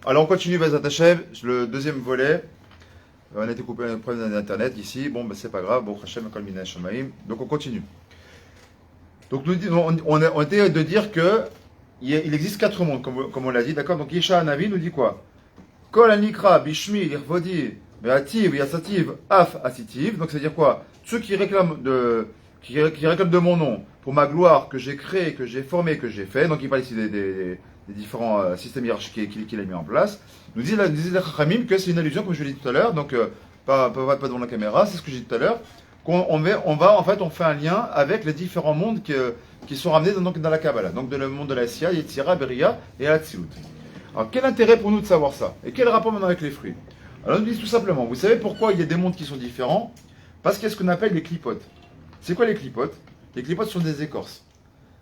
Alors on continue Bezat Hashem, le deuxième volet. On a été coupé un problème d'internet ici. Bon, ben, c'est pas grave. Bon, Hashem, Kol Minei Shamaim. Donc on continue. Donc on était de dire que il existe quatre mondes, comme on l'a dit, d'accord. Donc Yesha Hanavi nous dit quoi? Kol Anikra Bishmi Lirvodi Beativ Yasativ Af Asitiv. Donc c'est à dire quoi? Ceux qui réclament qui réclament de mon nom pour ma gloire que j'ai créé, que j'ai formé, que j'ai fait. Donc il parle ici des différents systèmes hiérarchiques qu'il a mis en place. Nous disent les Chachamim que c'est une allusion, comme je l'ai dit tout à l'heure, donc pas devant la caméra, c'est ce que j'ai dit tout à l'heure, on fait un lien avec les différents mondes qui sont ramenés dans la Kabbalah, donc le monde de la Sia, Yetzira, Beria et Hatzilut. Alors quel intérêt pour nous de savoir ça? Et quel rapport maintenant avec les fruits? Alors nous disons tout simplement, vous savez pourquoi il y a des mondes qui sont différents? Parce qu'il y a ce qu'on appelle les clipotes. C'est quoi les clipotes? Les clipotes sont des écorces.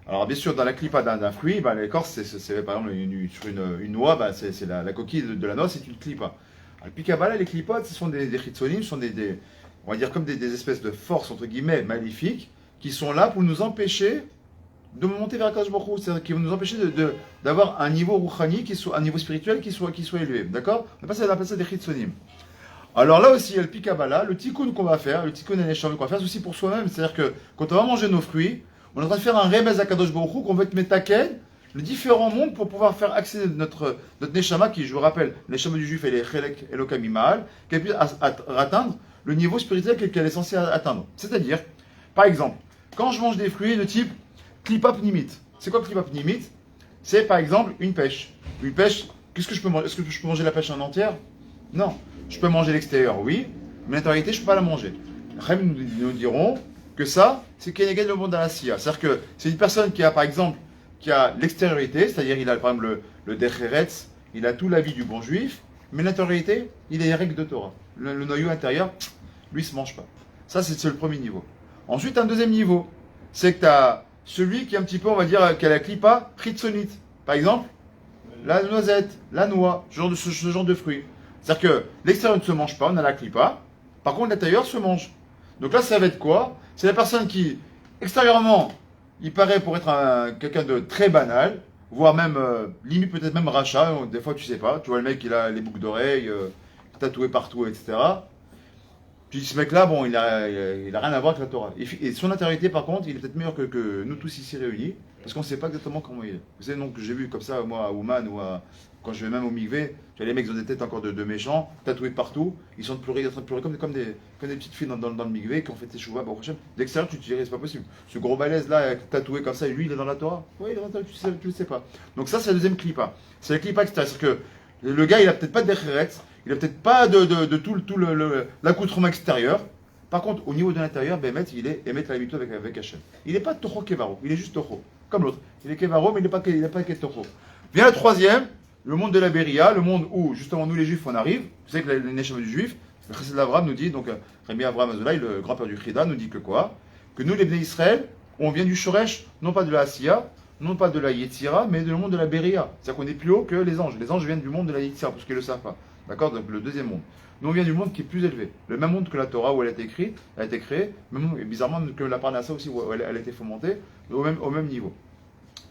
Alors bien sûr, dans la clipa d'un fruit, bah, l'écorce, c'est par exemple sur une noix, bah, c'est la coquille de la noix, c'est une clipa. Alors, puis Kabbalah, les clipotes, ce sont des chitzonim, ce sont on va dire comme des espèces de forces, entre guillemets, maléfiques, qui sont là pour nous empêcher de monter vers Akadosh Baruch Hu, c'est-à-dire qui vont nous empêcher d'avoir un niveau rouchani, un niveau spirituel qui soit élevé. D'accord? On appelle ça des chitzonim. Alors là aussi, il y a le Pikabala, le tikkun qu'on va faire, le tikkun qu'on va faire, c'est aussi pour soi-même. C'est-à-dire que quand on va manger nos fruits, on est en train de faire un remez à Kadosh Baruch Hu, qu'on veut être metaken, les différents mondes pour pouvoir faire accéder notre neshama, qui, je vous rappelle, le neshama du juif, elle est chelek elokam imal, qu'elle puisse atteindre le niveau spirituel qu'elle est censée atteindre. C'est-à-dire, par exemple, quand je mange des fruits de type klipa pnimit, c'est quoi klipa pnimit? C'est par exemple une pêche. Une pêche, qu'est-ce que je peux manger? Est-ce que je peux manger la pêche en entière? Non. Je peux manger l'extérieur, oui, mais l'intériorité, je ne peux pas la manger. Après, nous dirons que ça, c'est Keneged le monde de la Sia. C'est-à-dire que c'est une personne qui a, par exemple, qui a l'extériorité, c'est-à-dire il a par exemple le Decheretz, il a tout la vie du bon juif, mais l'intériorité, il a les règles de Torah. Le noyau intérieur, lui, ne se mange pas. Ça, c'est le premier niveau. Ensuite, un deuxième niveau, c'est que tu as celui qui est un petit peu, on va dire, qui a la klipa chitzonite. Par exemple, la noisette, la noix, ce genre de fruits. C'est-à-dire que l'extérieur ne se mange pas, on a la clipa. Par contre, l'intérieur se mange. Donc là, ça va être quoi? C'est la personne qui, extérieurement, il paraît pour être quelqu'un de très banal, voire même, limite peut-être même rachat. Des fois, tu sais pas. Tu vois le mec, il a les boucles d'oreilles, tatoué partout, etc. Puis ce mec-là, bon, il a rien à voir avec la Torah. Et son intériorité, par contre, il est peut-être meilleur que nous tous ici réunis, parce qu'on ne sait pas exactement comment il est. Vous savez, donc, j'ai vu comme ça, moi, à Ouman, quand je vais même au Mikvé, tu vois, les mecs, ils ont des têtes encore de méchants, tatoués partout, ils sont en train de pleurer comme des petites filles dans le Mikvé qui ont fait des chouvas, bon, d'extérieur, tu te dirais, c'est pas possible. Ce gros balèze là, tatoué comme ça, lui, il est dans la Torah. Oui, il est dans la Torah, tu le sais pas. Donc ça, c'est la deuxième clipa. C'est la clipa extérieure. C'est-à-dire que le gars, il a peut-être pas de Decheretz, il n'a peut-être pas de tout l'accoutrement extérieur. Par contre, au niveau de l'intérieur, Bémet, il est émettre l'habitude avec Hachem. Il n'est pas Toho Kevaro, il est juste Toho, comme l'autre. Il est Kevaro, mais il n'est pas Toho. Vient le troisième, le monde de la Beria, le monde où, justement, nous les Juifs, on arrive. Vous savez que les Neshama du Juif, le Chassid d'Abraham nous dit, donc Rémi Abraham Azoulay, le grand-père du Chida, nous dit que quoi? Que nous, les Bnei Israël, on vient du Shoresh, non pas de la Asiya, non pas de la Yetzira, mais du monde de la Beria. C'est-à-dire qu'on est plus haut que les anges. Les anges viennent du monde de la Yetzira, pour ceux qui ne le savent pas. D'accord? Donc le deuxième monde. Nous, on vient du monde qui est plus élevé. Le même monde que la Torah où elle a été créée, même, et bizarrement que la Parnassa aussi où elle a été fomentée, au même niveau.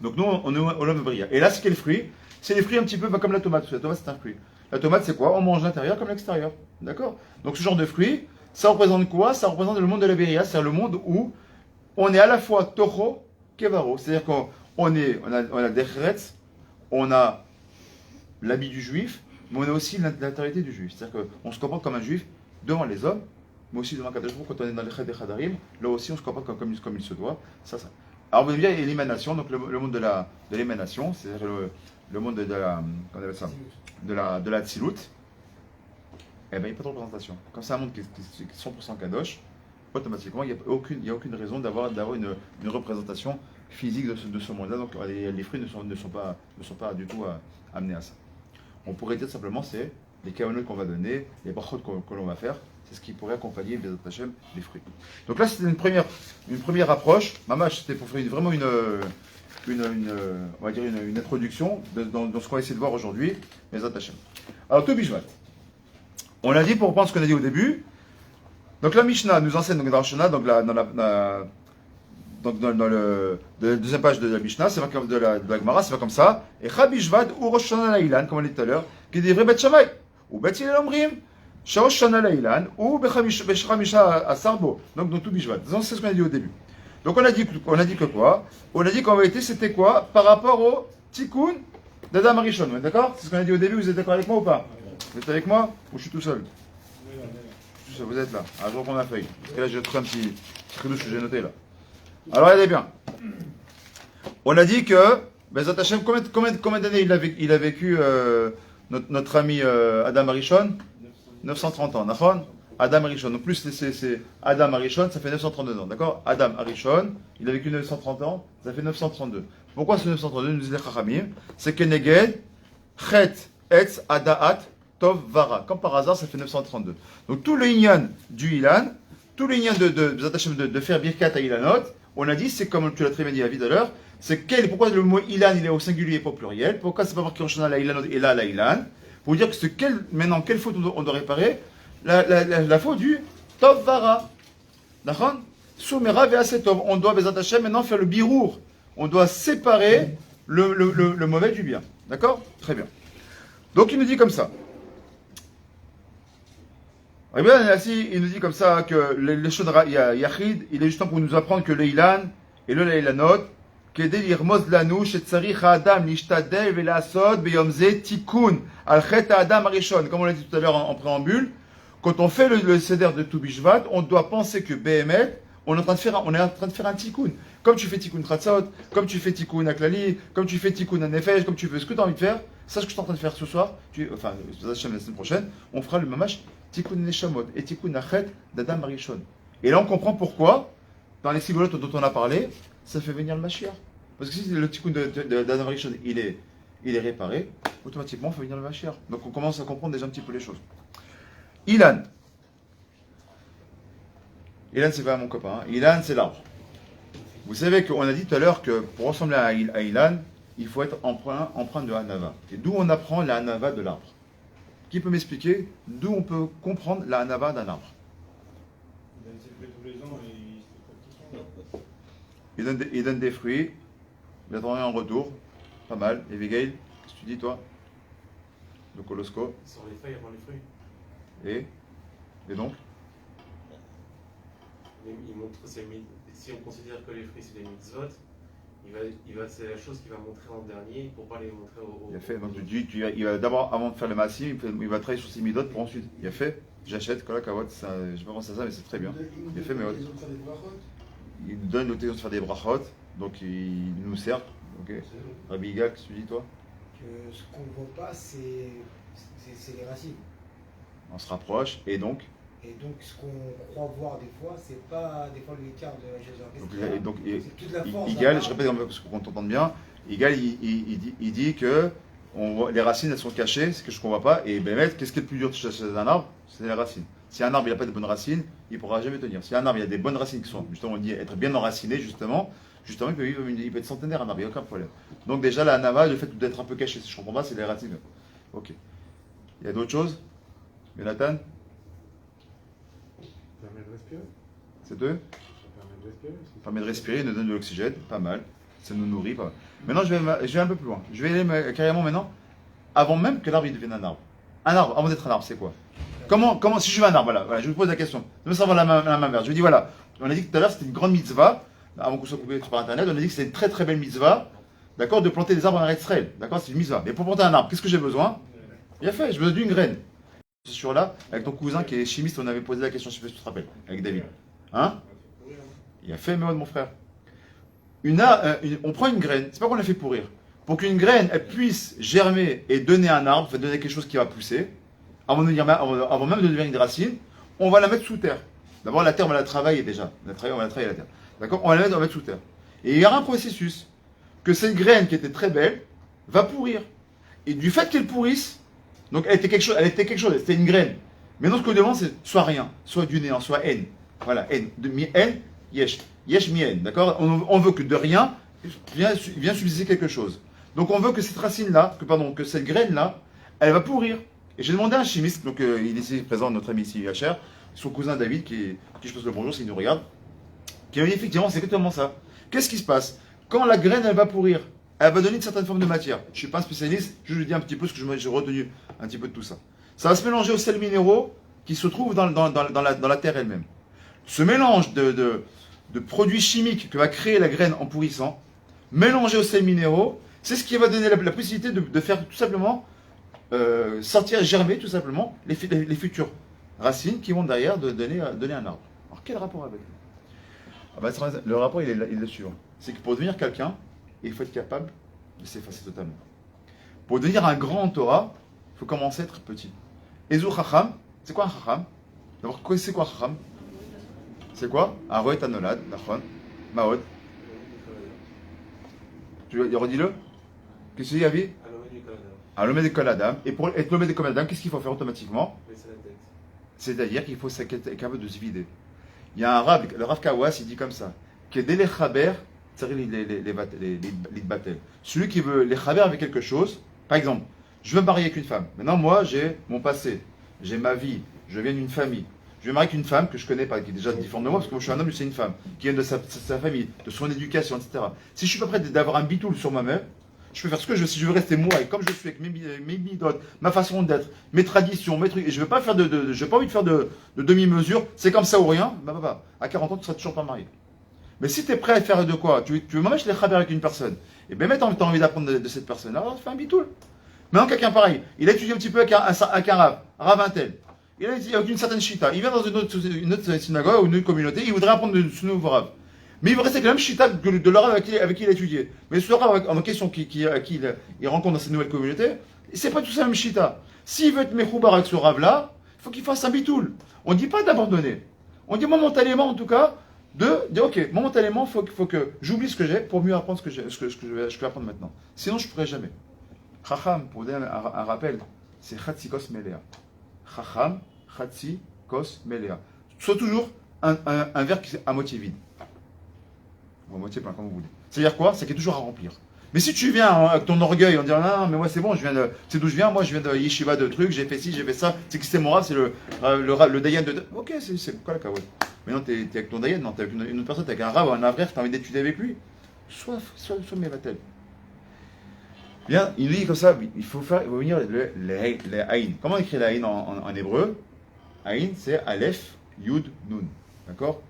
Donc nous, on est au l'homme bria. Et là, c'est quel fruit? C'est les fruits un petit peu comme la tomate. La tomate, c'est un fruit. La tomate, c'est quoi? On mange l'intérieur comme l'extérieur. D'accord? Donc ce genre de fruit, ça représente quoi? Ça représente le monde de la Beria, c'est-à-dire le monde où on est à la fois Toho, Kevaro. C'est-à-dire qu'on a des Cheretz, on a l'habit du juif, mais on a aussi l'intériorité du juif. C'est-à-dire qu'on se comporte comme un juif devant les hommes, mais aussi devant Kadosh Baruch Hu, quand on est dans les Ched et Chadarim, là aussi on se comporte comme il se doit. Ça. Alors, vous voyez, il y a l'émanation, donc le monde de l'émanation, c'est-à-dire le monde de la, comment on appelle ça, de la Tzilut. Eh bien, il n'y a pas de représentation. Comme c'est un monde qui est 100% Kadosh, automatiquement, il n'y a aucune raison d'avoir une représentation physique de ce monde-là. Donc, les fruits ne sont pas du tout amenés à ça. On pourrait dire simplement, c'est les kavanot qu'on va donner, les brachot que l'on va faire, c'est ce qui pourrait accompagner Bezat Hashem, les fruits. Donc là, c'était une première approche. Mamash, c'était pour faire vraiment on va dire une introduction dans ce qu'on va essayer de voir aujourd'hui, Bezat Hashem. Alors, Tobishvat. On l'a dit pour reprendre ce qu'on a dit au début. Donc la Mishnah nous enseigne donc dans la Shana, donc dans le deuxième page de la Mishnah, c'est de la Gemara, c'est pas comme ça. Et Chabishvat ou Rosh Hashanah Lailan, comme on l'a dit tout à l'heure, qui dit vrai Bet Shammai. Ou Bet Hillel Omrim, Shaosh Shana Leilan, ou Bechamisha à Sarbo. Donc dans tout Bishvat. C'est ce qu'on a dit au début. Donc on a dit que quoi? On a dit qu'en vérité c'était quoi? Par rapport au Tikkun d'Adam Arishon. D'accord? C'est ce qu'on a dit au début. Vous êtes d'accord avec moi ou pas? Vous êtes avec moi ou je suis tout seul? Vous êtes là. Alors je reprends ma feuille. Parce que là j'ai trouvé un petit truc que j'ai noté là. Alors regardez bien. On a dit que Bezat Hashem, combien d'années il a vécu notre ami Adam Arishon? 930 ans. D'accord? Adam Arishon. Donc plus c'est Adam Arishon, ça fait 932 ans. D'accord? Adam Arishon, il a vécu 930 ans, ça fait 932. Pourquoi ce 932? Nous dit les Chachamim, c'est que Neged, Chet, Etz, Adaat, Tov, Vara. Comme par hasard, ça fait 932. Donc tout le Inyan du Ilan, tout le Inyan de faire Birkat à Ilanot, on a dit, c'est comme tu l'as très bien dit David à l'heure, c'est pourquoi le mot Ilan il est au singulier et pas au pluriel, pourquoi c'est pas marqué en Shana la Ilanot et là la Ilan, pour dire que maintenant, quelle faute on doit réparer? La faute du Tov, Vara. D'accord? Soumera Ve'asetov. On doit, Bezat Hashem, maintenant faire le birour. On doit séparer le mauvais du bien. D'accord? Très bien. Donc il nous dit comme ça. Eh bien, ici, il nous dit comme ça que les choses Yachid, il est justement pour nous apprendre que le Ilan et le Leilanot, כדי לרמוז לנו שצריך האדם להשתדל ולעשות ביום זה תיקון על חטא האדם הראשון. Comme on l'a dit tout à l'heure en préambule, quand on fait le seder de Tu Bishvat, on doit penser que Behemet, on est en train de faire un tikkun. Comme tu fais tikkun Tratzot, comme tu fais tikkun Aklali, comme tu fais tikkun Nefesh, comme tu fais ce que tu as envie de faire, ça ce que je suis en train de faire ce soir, enfin, la semaine prochaine, on fera le mamash tikkun Neshamot et tikkun Achet d'Adam Arishon. Et là on comprend pourquoi, dans les sigolotes dont on a parlé, ça fait venir le Mashiach. Parce que si le tikkun d'Adam Arishon il est réparé, automatiquement il fait venir le Mashiach. Donc on commence à comprendre déjà un petit peu les choses. Ilan. Ilan, c'est pas mon copain. Hein. Ilan, c'est l'arbre. Vous savez qu'on a dit tout à l'heure que pour ressembler à Ilan, il faut être empreint de Hanava. Et d'où on apprend la Hanava de l'arbre? Qui peut m'expliquer d'où on peut comprendre la Hanava d'un arbre? Il donne des fruits, il attend rien en retour. Pas mal. Et Abigail, qu'est-ce que tu dis toi? Le Colosco. Sur les feuilles avant les fruits. Et donc il montre, si on considère que les fruits c'est des mitzvot, c'est la chose qu'il va montrer en dernier pour pas les montrer au. Il a fait, donc tu dis, il va d'abord, avant de faire le massi, il va travailler sur ses midot pour ensuite. Il a fait, j'achète, Kola Kawot, je ne sais pas penser à ça, mais c'est très bien. Il a fait, mais il nous donne l'occasion de faire des brachot, donc il nous sert. Ok. Rabbi Yigal, qu'est-ce que tu dis toi? Que ce qu'on ne voit pas, c'est les racines. On se rapproche, et donc ce qu'on croit voir des fois, c'est pas des fois l'écart de la Jésus. Donc c'est toute la force. Yigal, je répète parce qu'on t'entende bien, Yigal, il dit que les racines elles sont cachées, c'est quelque chose qu'on ne voit pas, et Bémet, qu'est-ce qui est le plus dur chez un arbre? C'est les racines. Si un arbre n'a pas de bonnes racines, il ne pourra jamais tenir. Si un arbre il a des bonnes racines qui sont, justement, on dit être bien enracinées, justement, il peut être centenaire un arbre, il n'y a aucun problème. Donc déjà, la hanava, le fait d'être un peu caché, si je ne comprends pas, c'est les racines. Ok. Il y a d'autres choses? Jonathan? Ça permet de respirer. C'est deux? Ça permet de respirer. Ça permet de respirer, nous donne de l'oxygène, pas mal. Ça nous nourrit, pas mal. Maintenant, je vais un peu plus loin. Je vais aller carrément maintenant, avant même que l'arbre devienne un arbre. Un arbre, avant d'être un arbre, c'est quoi? Comment, si je veux un arbre, voilà, je vous pose la question. Je veux savoir la main verte. Je vous dis, voilà, on a dit que tout à l'heure, c'était une grande mitzvah, avant qu'on soit coupé par internet, on a dit que c'était une très très belle mitzvah, d'accord, de planter des arbres en Israël. D'accord, c'est une mitzvah. Mais pour planter un arbre, qu'est-ce que j'ai besoin? Il a fait, j'ai besoin d'une graine. Sur là, avec ton cousin qui est chimiste, on avait posé la question, je sais pas si tu te rappelles, avec David. Hein? Il a fait, mais mon frère. On prend une graine, c'est pas qu'on l'a fait pourrir. Pour qu'une graine elle puisse germer et donner un arbre, donner quelque chose qui va pousser, avant même de devenir une racine, on va la mettre sous terre. D'abord, la terre, on va la travailler déjà. On va travailler la terre. D'accord? On va la mettre sous terre. Et il y aura un processus que cette graine qui était très belle va pourrir. Et du fait qu'elle pourrisse, donc elle était quelque chose, c'était une graine. Maintenant, ce qu'on demande, c'est soit rien, soit du néant, soit haine. Voilà, haine. De mi-haine, yesh. Yesh mi-haine. D'accord? On veut que de rien vient subsister quelque chose. Donc on veut que cette racine-là, que cette graine-là, elle va pourrir. Et j'ai demandé à un chimiste, donc il est ici présent, notre ami ici, Hacher, son cousin David, qui je pose le bonjour s'il nous regarde, qui m'a dit effectivement, c'est exactement ça. Qu'est-ce qui se passe? Quand la graine, elle va pourrir, elle va donner une certaine forme de matière. Je ne suis pas un spécialiste, je vous dis un petit peu ce que j'ai retenu un petit peu de tout ça. Ça va se mélanger aux sels minéraux qui se trouvent dans la terre elle-même. Ce mélange de produits chimiques que va créer la graine en pourrissant, mélangé aux sels minéraux, c'est ce qui va donner la possibilité de faire tout simplement sortir, germer tout simplement les futures racines qui vont derrière donner un arbre. Alors quel rapport avec le rapport il est le suivant. C'est que pour devenir quelqu'un, il faut être capable de s'effacer totalement. Pour devenir un grand en Torah, il faut commencer à être petit. Ezu Chacham, c'est quoi un Chacham? D'abord, c'est quoi un Chacham? C'est quoi? Aroet Anolad, Nachon, Maod. Tu redis-le? Qu'est-ce que tu dis, Avi? À l'homme de Koladam. Et pour être l'homme de Koladam, qu'est-ce qu'il faut faire automatiquement? C'est-à-dire qu'il faut être capable de se vider. Il y a un rab, le Rav Kawas, il dit comme ça. Kedele Chaber, les battels. Celui qui veut les chaber avec quelque chose, par exemple, je veux me marier avec une femme. Maintenant, moi, j'ai mon passé, j'ai ma vie, je viens d'une famille. Je vais me marier avec une femme que je connais pas, qui est déjà différente de moi, parce que moi je suis un homme, c'est une femme, qui vient de sa famille, de son éducation, etc. Si je suis pas prêt d'avoir un bitoul sur moi-même, je peux faire ce que je veux. Si je veux rester moi, et comme je suis avec mes midotes, ma façon d'être, mes traditions, mes trucs, et je veux pas faire j'ai pas envie de faire de demi-mesure, c'est comme ça ou rien, bah, à 40 ans, tu seras toujours pas marié. Mais si tu es prêt à faire de quoi? Tu veux même les chaber avec une personne, et bien maintenant tu as envie d'apprendre de cette personne, alors fais un bitoul. Maintenant quelqu'un pareil, il a étudié un petit peu avec un Rav Intel. Il a dit avec une certaine chita. Il vient dans une autre synagogue ou une autre communauté, il voudrait apprendre de ce nouveau Rav. Mais il veut rester avec la même chita de le Rav avec qui il a étudié. Mais ce Rav en question il rencontre dans cette nouvelle communauté, c'est pas tout ça la même chita. S'il veut être mechoubar avec ce Rav-là, il faut qu'il fasse un bitoul. On ne dit pas d'abandonner. On dit momentanément en tout cas, de dire ok, momentanément, il faut que j'oublie ce que j'ai pour mieux apprendre ce que je peux apprendre maintenant. Sinon, je ne pourrai jamais. Chacham, pour vous donner un rappel, c'est Chatzikos Melea. Chacham, Chatsi, Kos, Melea. Soit toujours un verre qui est à moitié vide. Ou à moitié plein, comme vous voulez. C'est-à-dire quoi? C'est qu'il y a toujours à remplir. Mais si tu viens avec ton orgueil en disant non, mais moi c'est bon, c'est d'où je viens, moi je viens de Yeshiva de trucs, j'ai fait ci, j'ai fait ça, c'est que c'est mon rave, c'est le Dayan de. Ok, c'est quoi la cahouette? Mais non, t'es avec ton Dayan, non, t'es avec une autre personne, t'es avec un rave, un frère, t'as envie d'étudier avec lui. Soit Mevatel. Bien, il dit comme ça, il faut venir les Aïn. Comment on écrit la Aïn en hébreu? Aïn, c'est Aleph, Yud, Nun. D'accord?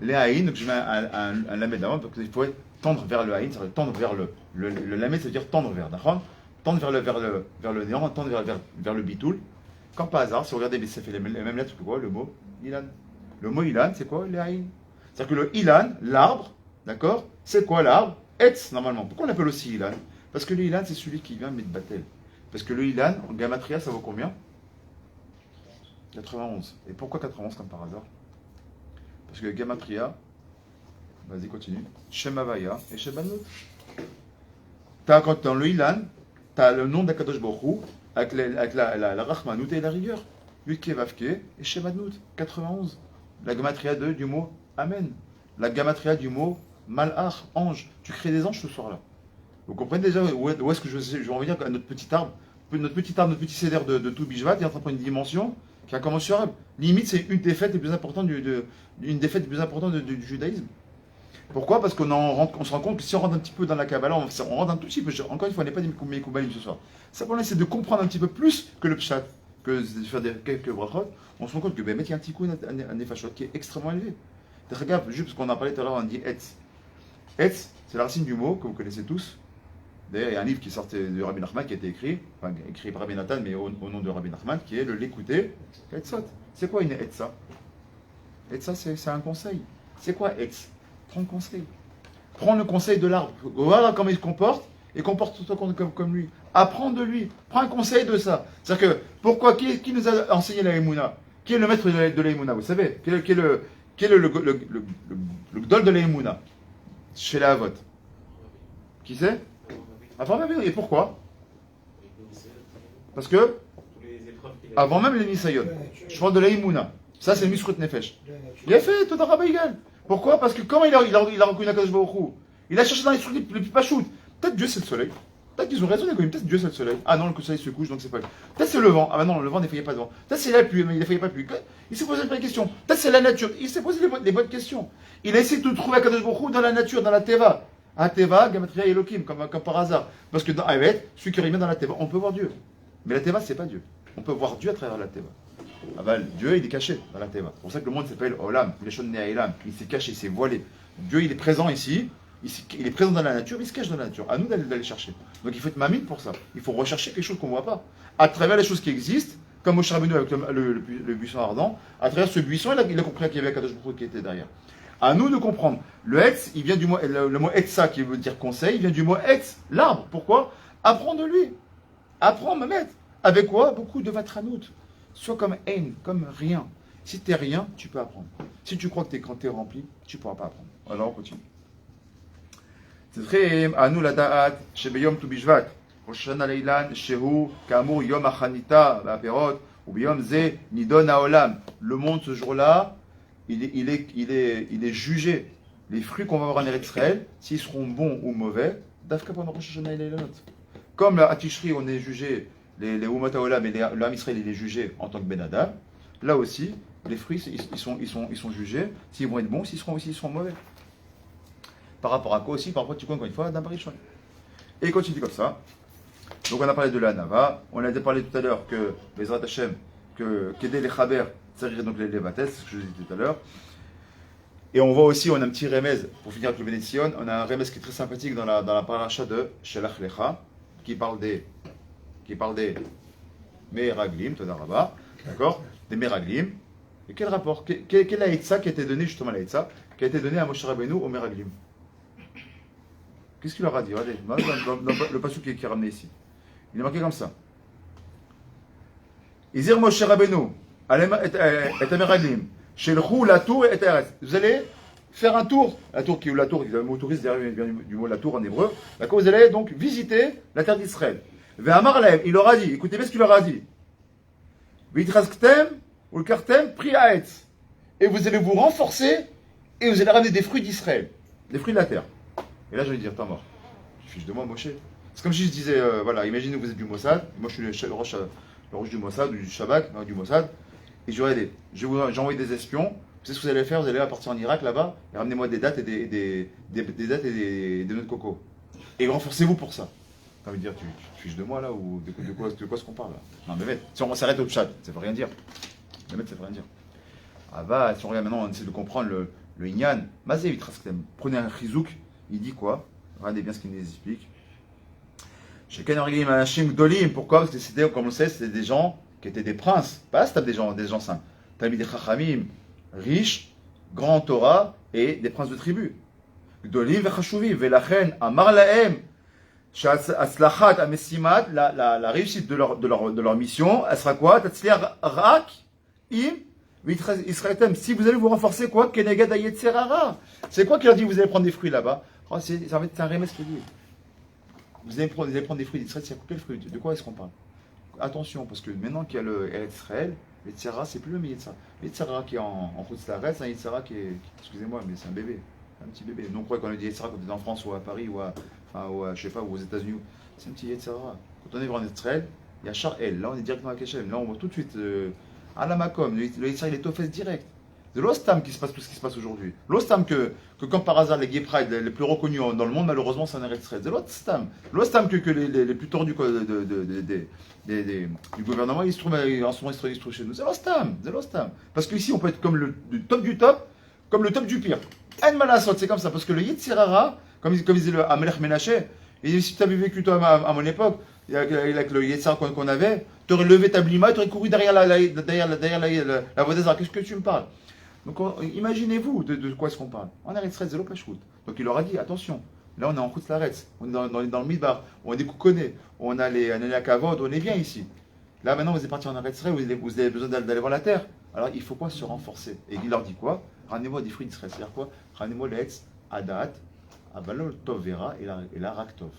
Les Aïn, donc je mets un lamed avant, donc il faut tendre vers le Aïn, ça veut dire tendre vers le lamed, ça veut dire tendre vers, d'accord? Tendre vers le néant, tendre vers le bitoul. Quand par hasard, si vous regardez, ça fait les mêmes lettres que quoi? Le mot Ilan. Le mot Ilan, c'est quoi? Les Aïn. C'est-à-dire que le Ilan, l'arbre, d'accord? C'est quoi l'arbre? Etz, normalement. Pourquoi on l'appelle aussi Ilan? Parce que le Ilan, c'est celui qui vient mettre Batel. Parce que le Ilan, en Gamatria, ça vaut combien? 91. Et pourquoi 91 comme par hasard? Parce que Gamatria, vas-y, continue. Shemavaya et Shebanut. Quand dans le Ilan, tu as le nom d'Akadosh Baruch Hu avec la Rachmanut et la rigueur. Yudke Vavke et Shebanut. 91. La Gamatria du mot Amen. La Gamatria du mot Malach, ange. Tu crées des anges ce soir-là. Vous comprenez déjà où est-ce que je vais en venir à notre petit arbre, notre petit cédère de tout Bijvat est en train de prendre une dimension qui a commencé sur Arab. Limite, c'est une des fêtes les plus importantes du judaïsme. Pourquoi? Parce qu'on se rend compte que si on rentre un petit peu dans la Kabbalah, on rentre un tout petit peu. Encore une fois, on n'est pas des Mekoubalim ce soir. Ça pour c'est de comprendre un petit peu plus que le Pshat, que de faire quelques brachot. On se rend compte que il y a un petit coup, un nefashot qui est extrêmement élevé. Regarde, juste parce qu'on en parlait tout à l'heure, on dit Etz. Etz, c'est la racine du mot que vous connaissez tous. D'ailleurs, il y a un livre qui sortait de Rabbi Nachman qui a été écrit par Rabbi Nathan, mais au nom de Rabbi Nachman, qui est le l'écouter, Etzot. C'est quoi une Etza? Etza, c'est un conseil. C'est quoi Etz? Prends le conseil. Prends le conseil de l'arbre. Voilà comment il se comporte, et comporte-toi comme lui. Apprends de lui. Prends un conseil de ça. C'est-à-dire que, pourquoi, qui nous a enseigné la Emouna? Qui est le maître de la Emouna? Vous savez? Quel est le gdol de la Emouna? Chez la Havot. Qui c'est? Avant même, et pourquoi? Parce que, avant même les Nisayon, je parle de la Imouna. Ça, c'est le Misrut Nefesh. Il a fait tout un rabat égal. Pourquoi? Parce que quand il a reconnu Akadosh Baruch Hu, il a cherché dans les trucs les plus pachoutes. Peut-être Dieu c'est le soleil. Peut-être qu'ils ont raison, peut-être Dieu c'est le soleil. Ah non, le soleil se couche, donc c'est pas lui. Peut-être c'est le vent. Ah bah non, le vent, des fois il n'y a pas de vent. Peut-être c'est la pluie, mais il n'y a pas de pluie. Il s'est posé plein de questions. Peut-être c'est la nature. Il s'est posé les bonnes questions. Il a essayé de trouver Akadosh Baruch Hu dans la nature, dans la Teva. Ateva, Gamatria Elohim, comme par hasard. Parce que dans Evet, celui qui revient dans la Teva, on peut voir Dieu. Mais la Teva, c'est pas Dieu. On peut voir Dieu à travers la Teva. Ah bah, Dieu, il est caché dans la Teva. C'est pour ça que le monde s'appelle Olam, il est Shon Ne'elam. Il s'est caché, il s'est voilé. Dieu, il est présent ici. Il est présent dans la nature, il se cache dans la nature. À nous d'aller chercher. Donc il faut être mamine pour ça. Il faut rechercher quelque chose qu'on ne voit pas. À travers les choses qui existent, comme Moshe Rabbeinu avec le buisson ardent, à travers ce buisson, il a compris qu'il y avait Kadosh Baruch Hu qui était derrière. À nous de comprendre. Le Etz, il vient du mot, le mot Etza qui veut dire conseil, il vient du mot Etz, l'arbre. Pourquoi? Apprends de lui. Apprends, Mamet. Avec quoi? Beaucoup de Vatranout. Sois comme haine, comme rien. Si tu n'es rien, tu peux apprendre. Si tu crois que quand tu es rempli, tu ne pourras pas apprendre. Alors on continue. צריכים אנו לדעת שביום ט"ו בשבט, ראש השנה לאילן, שהוא כאמור יום החניתה והפירות, וביום זה נידון העולם. Le monde ce jour-là, il est jugé. Les fruits qu'on va avoir en Eretz Israël, s'ils seront bons ou mauvais, dafka pendant Rosh Hashanah et Leilot. Comme à Tishri, on est jugé, les Umot HaOlam et l'Am Israël, il est jugé en tant que Ben Adam, là aussi, les fruits, ils sont jugés, s'ils vont être bons, s'ils seront mauvais. Par rapport à quoi aussi? Par rapport, tu encore une fois, d'un Barishon. Et il continue comme ça. Donc on a parlé de la Nava, on a parlé tout à l'heure que, Bezrat Hashem, que Kedé les Chaber, c'est-à-dire donc les Levates, ce que je disais tout à l'heure. Et on voit aussi, on a un petit remez, pour finir avec le Vénétion, on a un remez qui est très sympathique dans la paracha de Shelach Lecha, qui parle des Meraglim, Todarabah, d'accord? Des Meraglim. Et quel rapport? Quel Haïtza qui a été donné, justement l'Haïtza, qui a été donné à Moshe Rabbeinu au Meraglim? Qu'est-ce qu'il leur a dit? Regardez, dans le passage qui est ramené ici. Il est marqué comme ça. Izir Moshe Rabbeinu, et Meraglim, Shelchou la tour et Eretz. Vous allez faire un tour. La tour, le mot touriste vient du mot la tour en hébreu. D'accord, vous allez donc visiter la terre d'Israël. Ve'amar lahem, il leur a dit, écoutez bien ce qu'il leur a dit. V'itrazktem ou le kartem pri haetz. Et vous allez vous renforcer et vous allez ramener des fruits d'Israël, des fruits de la terre. Et là, je vais dire, t'es mort. Fiche de moi, Moshe. C'est comme si je disais, voilà, imaginez que vous êtes du Mossad. Moi, je suis le roche du Mossad, ou du Shabak, du Mossad. Et j'ai envoyé des espions. Vous savez ce que vous allez faire? Vous allez partir en Irak, là-bas, et ramenez-moi des dates et des dates et des nœuds de coco. Et renforcez-vous pour ça. T'as envie de dire, tu fiches de moi, là, ou de quoi est-ce qu'on parle, là? Non, mais si on s'arrête au Tchad, ça ne veut rien dire. Ça ne veut rien dire. Ah bah, si on regarde maintenant, on essaie de comprendre le Inyan. Mazé, prenez un chizouk. Il dit quoi? Regardez bien ce qu'il nous explique. Pourquoi? Parce que c'était, comme on le sait, c'était des gens qui étaient des princes, pas des gens simples. T'as mis des chachamim riches, grands en Torah et des princes de tribus. Gdolim vechashuvim, velachen amar lahem, she'atzlachat amesimat, la réussite de leur mission, elle sera quoi? Tatzliar rak im Israël, si vous allez vous renforcer quoi? Kenegad ayetzerara. C'est quoi qu'il leur dit? Vous allez prendre des fruits là-bas. Oh, c'est un remède qui dit. Vous allez prendre des fruits d'Israël, c'est quel fruit? De quoi est-ce qu'on parle? Attention, parce que maintenant qu'il y a le Eretz Israël, l'Yetzera, c'est plus le Yetzera. L'Yetzera qui est en route de la c'est un Yetzera qui est, excusez-moi, mais c'est un bébé, un petit bébé. Non, on croit qu'on a dit Yetzera quand on est en France ou à Paris ou je sais pas, ou aux États-Unis. C'est un petit Yetzera. Quand on est en Israël, il y a Char El. Là, on est directement à Keshem. Là, on voit tout de suite à la Makom. Le Yetzera, il est au fait direct. C'est l'Ostam qui se passe tout ce qui se passe aujourd'hui. L'Ostam que comme par hasard les Gay Pride les plus reconnus dans le monde, malheureusement, c'est un Eretz Israël. C'est l'Ostam. L'Ostam que les plus tordus du gouvernement, ils se trouvent en ce moment ils se trouvent chez nous. C'est l'Ostam. C'est l'Ostam. Parce qu'ici, on peut être comme le top du top, comme le top du pire. En malasot, c'est comme ça. Parce que le Yetzirara, comme disait le Amelech Menaché, et si tu avais vécu toi à mon époque, avec le Yetzirara qu'on avait, tu aurais levé ta blima, tu aurais couru derrière la voie. Qu'est-ce que tu me parles? Donc imaginez-vous de quoi est-ce qu'on parle. On est Eretz Israël, zélo kashrut. Donc il leur a dit, attention, là on est en Chutz Laaretz, on est dans le Midbar, on est des Koukonés, on a les Kavod, on est bien ici. Là maintenant vous êtes partis en Eretz Israël, vous avez besoin d'aller voir la terre. Alors il faut quoi? Se renforcer. Et il leur dit quoi? Ramenez-moi des fruits d'Israël. C'est-à-dire quoi? Ramenez-moi le Hetz, Adat, Avalol Tov Vera et la Raktov.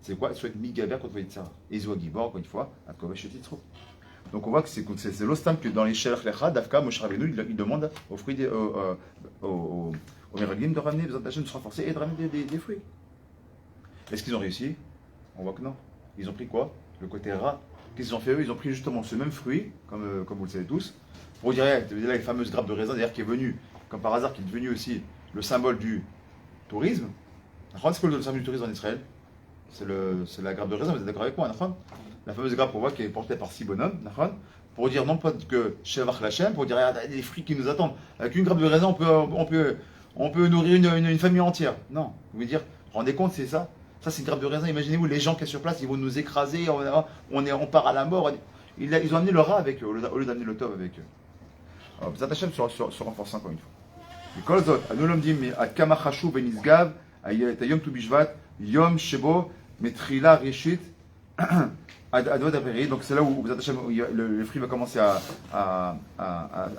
C'est quoi? Soit Migaber contre Yitzhara. Et Zouagibor, encore une fois, à Kovesh Titzro. Donc on voit que c'est l'ostam que dans les Shelach Lecha, Dafka, Moshe Rabbeinu, il demande aux fruits aux Meraglim de ramener, de se renforcer et de ramener des fruits. Est-ce qu'ils ont réussi? On voit que non. Ils ont pris quoi? Le côté rat. Qu'est-ce qu'ils ont fait eux? Ils ont pris justement ce même fruit, comme vous le savez tous. Vous direz, les fameuses grappes de raisin, d'ailleurs qui est venue, comme par hasard, qui est devenue aussi le symbole du tourisme. C'est quoi le symbole du tourisme en Israël? C'est la grappe de raisin, vous êtes d'accord avec moi, Nachon? La fameuse grappe qu'on voit qui est portée par 6 bonhommes, Nachon? Pour dire non pas que Shevach Lachem, pour dire ah, des fruits qui nous attendent. Avec une grappe de raisin, on peut nourrir une famille entière. Non, vous voulez dire, vous vous rendez compte, c'est ça? Ça, c'est une grappe de raisin. Imaginez-vous, les gens qui sont sur place, ils vont nous écraser, on part à la mort. Ils ont amené le rat avec eux, au lieu d'amener le tov avec eux. Alors, B'ezrat Hashem se renforce encore une fois. וכל זאת, אנו לומדים עד כמה חשוב ונשגב את היום ט"ו בשבט, יום שבו מתחילה ראשית עד עוד הפרי. Donc c'est là où B'ezrat Hashem, le fruit va commencer à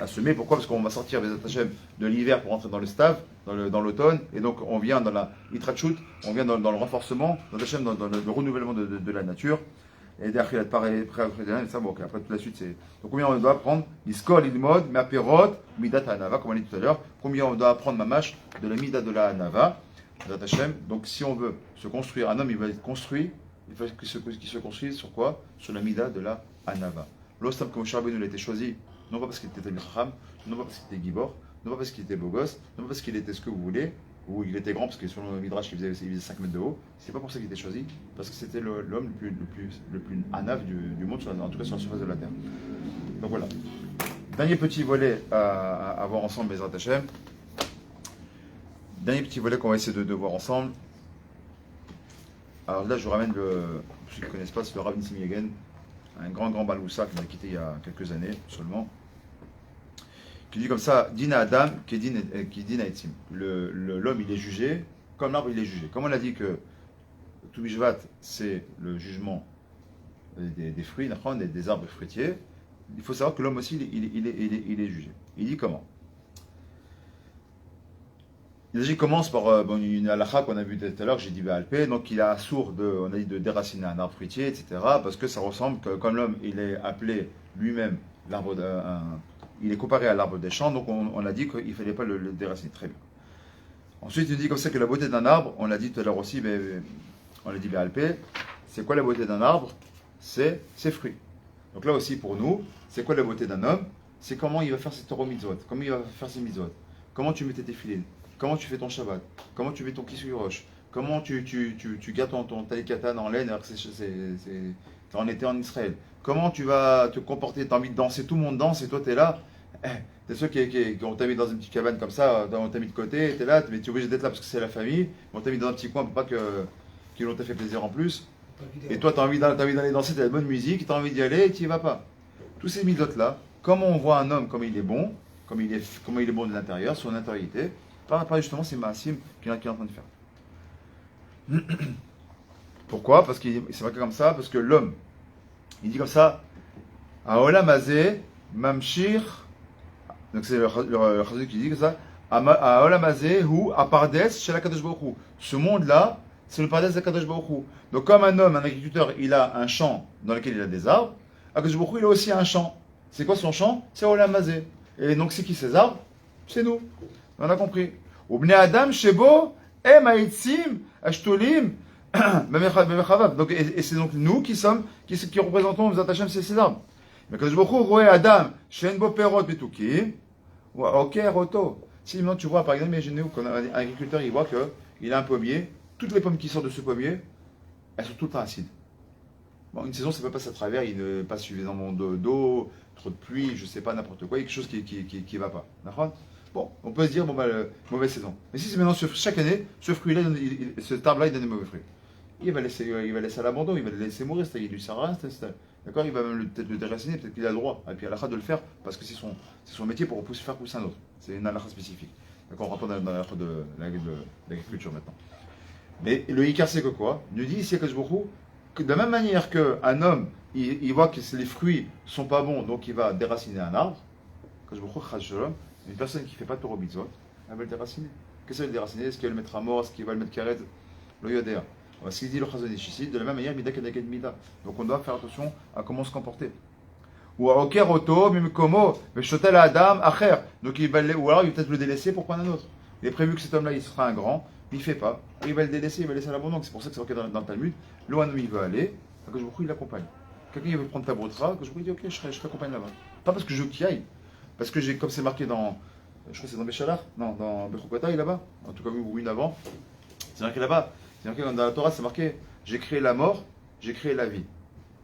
semer. Pourquoi? Parce qu'on va sortir B'ezrat Hashem de l'hiver pour entrer dans le stav, dans l'automne, et donc on vient dans la itrachut, on vient dans le renforcement, B'ezrat Hashem, dans le renouvellement de la nature. Et derrière, il pareil, ça, bon, après toute la suite, c'est. Donc, combien on doit apprendre? L'Iskol, l'Ilmod, Mapirot, Midat Hanava, comme on l'a dit tout à l'heure. Combien on doit apprendre Mamash de la Mida de la Hanava, donc, si on veut se construire, un homme, il va être construit, il faut qu'il se construise sur quoi? Sur la Mida de la Hanava. L'Ostam, comme Moshe Rabbeinu, il a été choisi, non pas parce qu'il était Chacham, non pas parce qu'il était Gibor, non pas parce qu'il était beau gosse, non pas parce qu'il était ce que vous voulez, ou il était grand parce que selon le Midrash il faisait 5 mètres de haut, c'est pas pour ça qu'il était choisi, parce que c'était l'homme le plus anav du monde, en tout cas sur la surface de la terre. Donc voilà. Dernier petit volet à voir ensemble, B'ezrat Hashem. Dernier petit volet qu'on va essayer de voir ensemble. Alors là, je vous ramène pour ceux qui ne connaissent pas, c'est le Rav Nissim Yegen, un grand baloussa qui m'a quitté il y a quelques années seulement. Qui dit comme ça, Dina Adam, qui dit Etzim. L'homme, il est jugé, comme l'arbre, il est jugé. Comme on a dit que Tou Bishvat, c'est le jugement des fruits, des arbres fruitiers, il faut savoir que l'homme aussi, il est jugé. Il dit comment? Il commence par une halakha qu'on a vu tout à l'heure, que j'ai dit Béalpé, donc il est assourd on a dit de déraciner un arbre fruitier, etc., parce que ça ressemble, comme l'homme, il est appelé lui-même l'arbre il est comparé à l'arbre des champs, donc on a dit qu'il ne fallait pas le déraciner. Très bien. Ensuite, il dit comme ça que la beauté d'un arbre, on l'a dit tout à l'heure aussi, on l'a dit Béalpé, c'est quoi la beauté d'un arbre? C'est ses fruits. Donc là aussi, pour nous, c'est quoi la beauté d'un homme? C'est comment il va faire ses Torah mitzvot, comment il va faire ses mitzvot, comment tu mets tes téfilines, comment tu fais ton Shabbat, comment tu mets ton kisui roche, comment tu gardes ton talit katan en laine alors que c'est en été en Israël. Comment tu vas te comporter? Tu as envie de danser, tout le monde danse et toi tu es là. T'es ceux qui ont t'a mis dans une petite cabane comme ça, on t'a mis de côté, tu es là, mais tu es obligé d'être là parce que c'est la famille. On t'a mis dans un petit coin pour pas qu'ils l'ont fait plaisir en plus. Et toi tu as envie d'aller danser, tu as de la bonne musique, tu as envie d'y aller et tu n'y vas pas. Tous ces midotes là, comment on voit un homme comme il est bon, comment il est bon de l'intérieur, son intériorité, par justement ces maasim qu'il est en train de faire. Pourquoi? Parce qu'il c'est marqué comme ça, parce que l'homme, il dit comme ça, Aolam Hazeh Mamshir, donc c'est le Chazon qui dit comme ça, Aolam Hazeh Hu Apardes Shel HaKadosh Baruch Hu. Ce monde-là, c'est le Pardes de HaKadosh Baruch Hu. Donc comme un homme, un agriculteur, il a un champ dans lequel il a des arbres, HaKadosh Baruch Hu, il a aussi un champ. C'est quoi son champ? C'est Aolam Hazeh. Et donc c'est qui ces arbres? C'est nous. On a compris. Ubnei Adam Shebo Em Haitzim Ashtolim. Donc, et c'est donc nous qui représentons B'ezrat Hashem, c'est ces arbres. Mais quand je vois Adam, Shen Bo Perot Betukim, ok, Roto. Si maintenant tu vois, par exemple, imaginez-vous qu'un agriculteur il voit qu'il a un pommier, toutes les pommes qui sortent de ce pommier, elles sont tout le temps acides. Bon, une saison, ça peut passer à travers, il ne passe suffisamment d'eau, trop de pluie, je sais pas, n'importe quoi, il y a quelque chose qui va pas. D'accord? Bon, on peut se dire, mauvaise saison. Mais si c'est maintenant, chaque année, ce fruit-là, cet arbre-là, il donne des mauvais fruits. Il va laisser à l'abandon, il va le laisser mourir, c'est-à-dire il lui sert à rien, d'accord? Il va même peut-être le déraciner, peut-être qu'il a le droit. Et puis halakha de le faire, parce que c'est son métier pour faire pousser un autre. C'est une halakha spécifique. D'accord? On rentre dans la halakha de l'agriculture maintenant. Mais le hikar, c'est que quoi? Il nous dit ici à Kajbourou, que de la même manière qu'un homme, il voit que les fruits sont pas bons, donc il va déraciner un arbre. Kajbourou, une personne qui ne fait pas de Torah mitzvot, elle va le déraciner. Qu'est-ce qu'elle va le déraciner? Est-ce qu'elle va le mettre à mort? Est-ce qu'il va le mettre carré? Le yodéa. Ce qu'il dit le Chazon Ish ici, de la même manière, mida keneged mida. Donc on doit faire attention à comment se comporter. Ou à oker oto mimkomo veshotel adam acher. Donc ou alors il va peut-être le délaisser pour prendre un autre. Il est prévu que cet homme-là il sera un grand, il ne fait pas, il va le délaisser, il va laisser à l'abandon. C'est pour ça que c'est marqué dans le Talmud. L'Oanou il veut aller, que je il l'accompagne. Quelqu'un il veut prendre ta broutra, que je dis ok, je t'accompagne là-bas. Pas parce que je veux qu'il aille, parce que comme c'est marqué dans, je crois que c'est dans Béchalar, non, dans Bechokota, là-bas, en tout cas oui, une avant. C'est marqué là-bas. C'est marqué dans la Torah, c'est marqué j'ai créé la mort, j'ai créé la vie.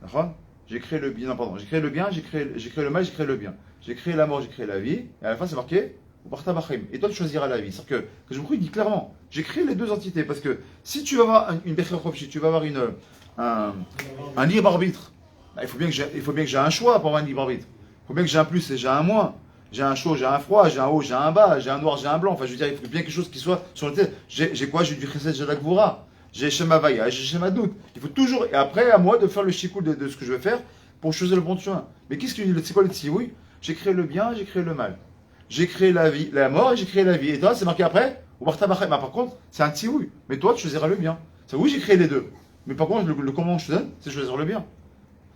D'accord? J'ai créé le bien, non, pardon, j'ai créé le bien, j'ai créé le mal, j'ai créé le bien. J'ai créé la mort, j'ai créé la vie. Et à la fin, c'est marqué et toi, tu choisiras la vie. C'est-à-dire que je vous dis clairement, j'ai créé les deux entités parce que si tu vas avoir une Bechira Chofshi, tu vas avoir un libre arbitre, bah, il faut bien que j'ai un choix pour avoir un libre arbitre. Il faut bien que j'ai un plus et j'ai un moins. J'ai un chaud, j'ai un froid, j'ai un haut, j'ai un bas, j'ai un noir, j'ai un blanc. Enfin, je veux dire, il faut bien quelque chose qui soit sur le tête. J'ai quoi? J'ai du Chesed, j'ai de la Gvura. J'ai Shema Vaya, j'ai Shema Dout. Il faut toujours, et après, à moi de faire le chikoul de ce que je veux faire pour choisir le bon chemin. Mais c'est quoi le tzioui? J'ai créé le bien, j'ai créé le mal. J'ai créé la vie, la mort et j'ai créé la vie. Et toi, c'est marqué après? Ou par contre, c'est un tzioui. Mais toi, tu choisiras le bien. C'est oui, j'ai créé les deux. Mais par contre, le comment je te donne, c'est choisir le bien.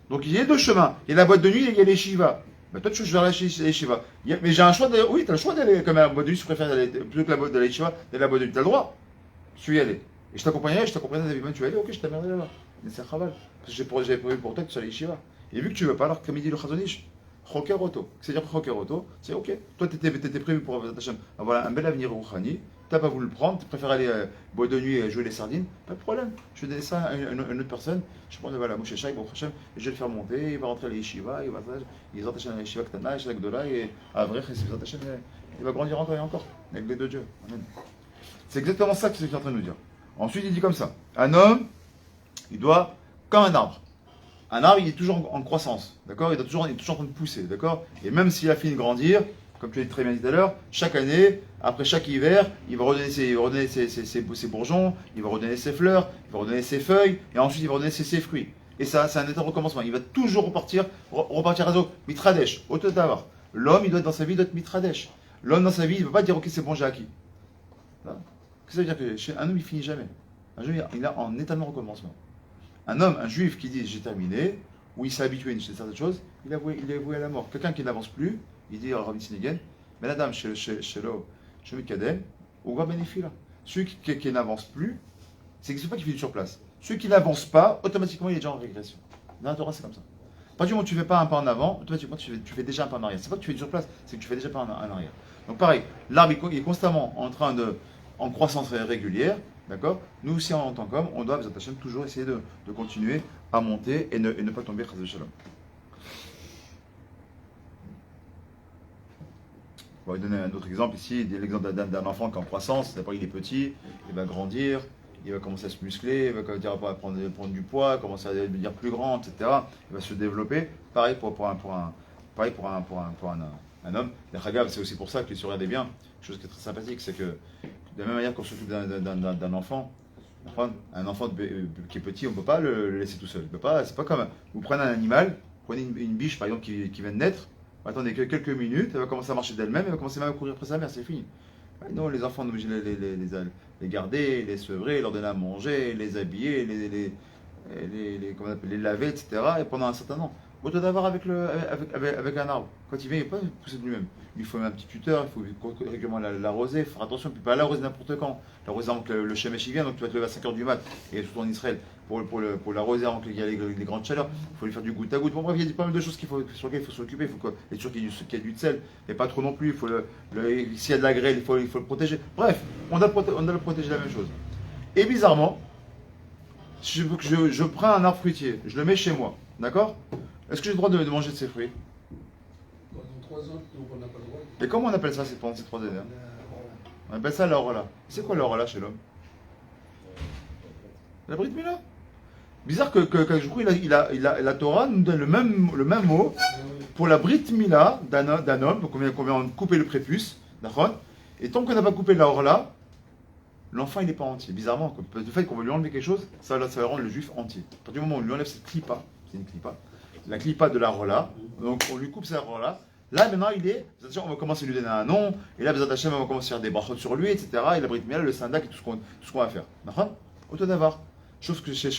Donc il y a deux chemins. Il y a la boîte de nuit et il y a les shivas. Mais toi, tu choisis vers les shivas. Mais j'ai un choix d'aller. Oui, tu as le choix d'aller comme à la boîte de nuit, si tu préfères aller plutôt que la boîte de la shiva, d'aller à la boîte de nuit. Tu as le droit. Je suis y aller. Et je t'accompagnerai, dans la vie. Tu vas aller, ok, je t'amènerai là-bas. Mais c'est un chaval. Parce que j'avais prévu pour toi que tu sois à la shiva. Et vu que tu veux pas, alors comme il dit le Chazonish, Chokeroto. C'est-à-dire Chokeroto, c'est ok. Toi, tu étais prévu pour avoir un bel avenir au Rouhani. Tu n'as pas voulu le prendre, tu préfères aller boire de nuit et jouer les sardines, pas de problème. Je vais donner ça à une autre personne. Je prends la Moshe Shai, bon Hachem, et je vais le faire monter. Il va rentrer à la yeshiva, il va s'attacher à la yeshiva Ktana, à la Gdola, et à vrai, il va grandir encore et encore, avec les deux dieux. Amen. C'est exactement ça que c'est en train de nous dire. Ensuite, il dit comme ça un homme, il doit, comme un arbre. Un arbre, il est toujours en croissance, d'accord? Il est toujours en train de pousser, d'accord? Et même s'il a fini de grandir, comme tu l'as très bien dit tout à l'heure, chaque année, après chaque hiver, il va redonner ses bourgeons, il va redonner ses fleurs, il va redonner ses feuilles, et ensuite il va redonner ses fruits. Et ça, c'est un état de recommencement. Il va toujours repartir à zéro. Mitradesh, autotavar. L'homme, il doit être dans sa vie, il doit être mitradesh. L'homme dans sa vie, il ne va pas dire ok, c'est bon, j'ai acquis. Qu'est-ce que ça veut dire que chez un homme, il finit jamais. Un homme, il est en état de recommencement. Un homme, un juif qui dit j'ai terminé, ou il s'est habitué à une certaine chose, il est voué à la mort. Quelqu'un qui n'avance plus, il dit Rabbi Sinigen, mais la dame, chez le Kadem, ou va bénéficier là. Celui qui n'avance plus, c'est pas qu'il fait du surplace. Celui qui n'avance pas, automatiquement, il est déjà en régression. Dans la Torah, c'est comme ça. À partir du moment où tu ne fais pas un pas en avant, automatiquement, tu fais déjà un pas en arrière. C'est pas que tu fais du surplace, c'est que tu fais déjà un pas en arrière. Donc pareil, l'arbre il est constamment en croissance régulière. D'accord? Nous aussi, en tant qu'hommes, on doit, toujours essayer de continuer à monter et ne pas tomber, chas v'shalom. On va donner un autre exemple ici, l'exemple d'un enfant qui est en croissance. D'abord, il est petit, il va grandir, il va commencer à se muscler, il va prendre du poids, commencer à devenir plus grand, etc. Il va se développer. Pareil pour un homme. C'est aussi pour ça que, si vous regardez bien, quelque chose qui est très sympathique, c'est que de la même manière qu'on s'occupe d'un enfant, un enfant qui est petit, on ne peut pas le laisser tout seul. C'est pas comme vous prenez un animal, prenez une biche par exemple qui vient de naître, attendez quelques minutes, elle va commencer à marcher d'elle-même, elle va commencer même à courir après sa mère, c'est fini. Non, les enfants, on est obligé de les garder, les sevrer, leur donner à manger, les habiller, comment on appelle, les laver, etc. Et pendant un certain temps. Autant d'avoir avec un arbre. Quand il vient, il ne peut pas pousser de lui-même. Il faut un petit tuteur, il faut régulièrement l'arroser, il faut faire attention, il ne peut pas l'arroser n'importe quand. L'arroser avant que le Shemesh vient, donc tu vas te lever à 5h du mat, et surtout en Israël, pour l'arroser avant qu'il y ait les grandes chaleurs, il faut lui faire du goutte à goutte. Bon, bref, il y a pas mal de choses sur lesquelles il faut s'occuper, il faut être sûr qu'il y a du sel, et pas trop non plus, s'il y a de la grêle, il faut le protéger. Bref, on doit le protéger la même chose. Et bizarrement, je prends un arbre fruitier, je le mets chez moi, d'accord? Est-ce que j'ai le droit de manger de ces fruits? Dans 3 ans, donc on n'a pas le droit. Et comment on appelle ça pendant ces 3 années? On appelle ça l'orla. C'est quoi l'orla chez l'homme? La Brit Mila. Bizarre que du coup, la Torah nous donne le même mot pour la Brit Mila d'un homme, donc on vient de couper le prépuce, d'accord? Et tant qu'on n'a pas coupé l'orla, l'enfant il n'est pas entier. Bizarrement, le fait qu'on veut lui enlever quelque chose, ça va rendre le juif entier. À partir du moment où on lui enlève cette clipa, c'est une clipa, la clipa de la rola, donc on lui coupe sa rola. Là maintenant on va commencer à lui donner un nom, et là Bezat Hashem on va commencer à faire des brachot sur lui, etc. Et la Brit Mila, le syndak et tout ce qu'on va faire. D'accord? Autant d'avoir. Sauf que chez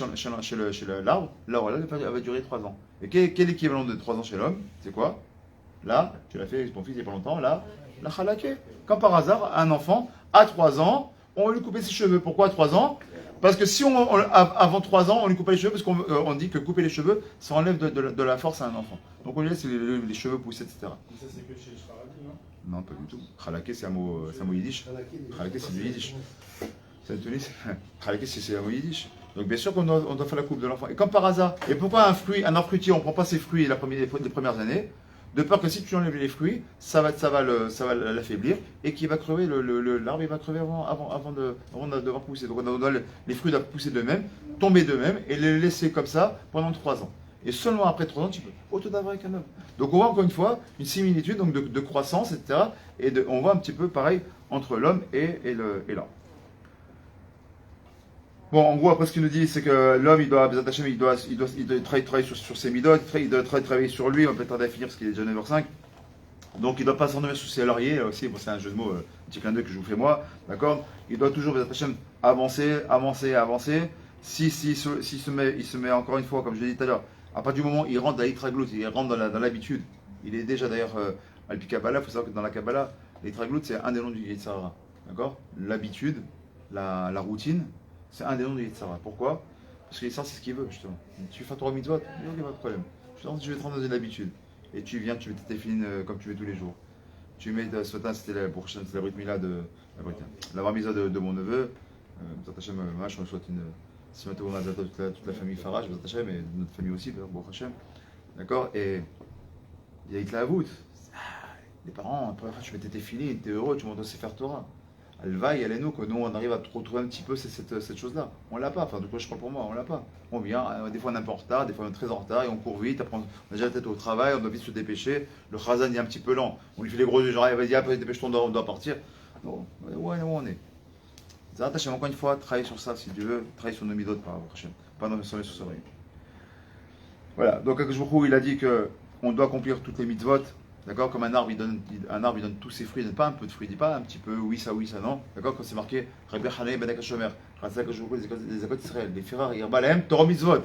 l'arbre, la rola elle va durer 3 ans. Et quel est l'équivalent de 3 ans chez l'homme? C'est quoi? Là, tu l'as fait avec ton fils il n'y a pas longtemps, là, la chalaké. Comme par hasard, un enfant, à 3 ans, on va lui couper ses cheveux. Pourquoi à 3 ans? Parce que si avant 3 ans, on lui coupait les cheveux, parce qu'on dit que couper les cheveux, ça enlève de la force à un enfant. Donc on lui laisse les cheveux pousser, etc. Mais ça, c'est que chez les non? Non, pas du tout. Khalaké, c'est un mot yiddish. Khalaké, c'est du yiddish. C'est Tunis. C'est un yiddish. Donc bien sûr on doit faire la coupe de l'enfant. Et comme par hasard, et pourquoi un arbre fruitier, on ne prend pas ses fruits les premières années? De peur que si tu enlèves les fruits, ça va l'affaiblir et qu'il va crever, l'arbre il va crever avant de devoir pousser. Donc les fruits doivent pousser d'eux-mêmes, tomber d'eux-mêmes et les laisser comme ça pendant 3 ans. Et seulement après 3 ans, tu peux auto d'avoir avec un homme. Donc on voit encore une fois une similitude donc de croissance, etc. Et on voit un petit peu pareil entre l'homme et l'arbre. Bon, en gros, après ce qu'il nous dit, c'est que l'homme, il doit travailler sur ses midotes, il doit travailler sur lui, on peut tarder à finir parce qu'il est déjà 9h05. Donc il ne doit pas s'endormir sous ses lauriers, là aussi, bon, c'est un jeu de mots, un petit clin d'œil que je vous fais moi, d'accord? Il doit toujours, avancer. Il se met encore une fois, comme je l'ai dit tout à l'heure, à partir du moment où il rentre dans l'itraglout, il rentre dans l'habitude, il est déjà d'ailleurs, à Kabbalah, il faut savoir que dans la Kabbalah, l'itraglout, c'est un des noms du Yetzirah, d'accord? L'habitude, la routine, c'est un des noms de Yetzirah. Pourquoi? Parce que Yetzirah, c'est ce qu'il veut, justement. Tu fais Torah mitzvot, il n'y a pas de problème. Je vais te rendre dans une habitude. Et tu viens, tu mets tes filines comme tu veux tous les jours. Tu mets, ce matin, c'était la Brit Mila la bar mitzvah de mon neveu. Je me souhaite si maintenant on a toute la famille Farage, mais notre famille aussi, Baruch Hashem. D'accord? Et il y a Hitlaavout. Les parents, la première fois, tu mettais tes filines, tu es heureux, tu montes au Sefer Torah. Alvaï, allez-nous, que nous on arrive à retrouver un petit peu cette chose-là. On l'a pas, enfin du coup je parle pour moi, on l'a pas. On vient, des fois on est un peu en retard, des fois on est très en retard et on court vite, après on a déjà la tête au travail, on doit vite se dépêcher. Le Khazan est un petit peu lent, on lui fait les gros yeux, genre vas-y, après dépêche-toi, on doit partir. Non, où on est. Zaratashem, encore une fois, travaille sur ça si tu veux, travaille sur nos midotes par rapport à pas sur les sous-soleils. Voilà, donc il a dit qu'on doit accomplir toutes les mitzvot. D'accord? Comme un arbre, il donne tous ses fruits, il ne donne pas un peu de fruits, il ne dit pas un petit peu, oui, ça, non. D'accord? Quand c'est marqué, Rabbi Hanei ben Akashomer, les Akot Israël, les Ferrar, Irbalem, Torah Mitzvot.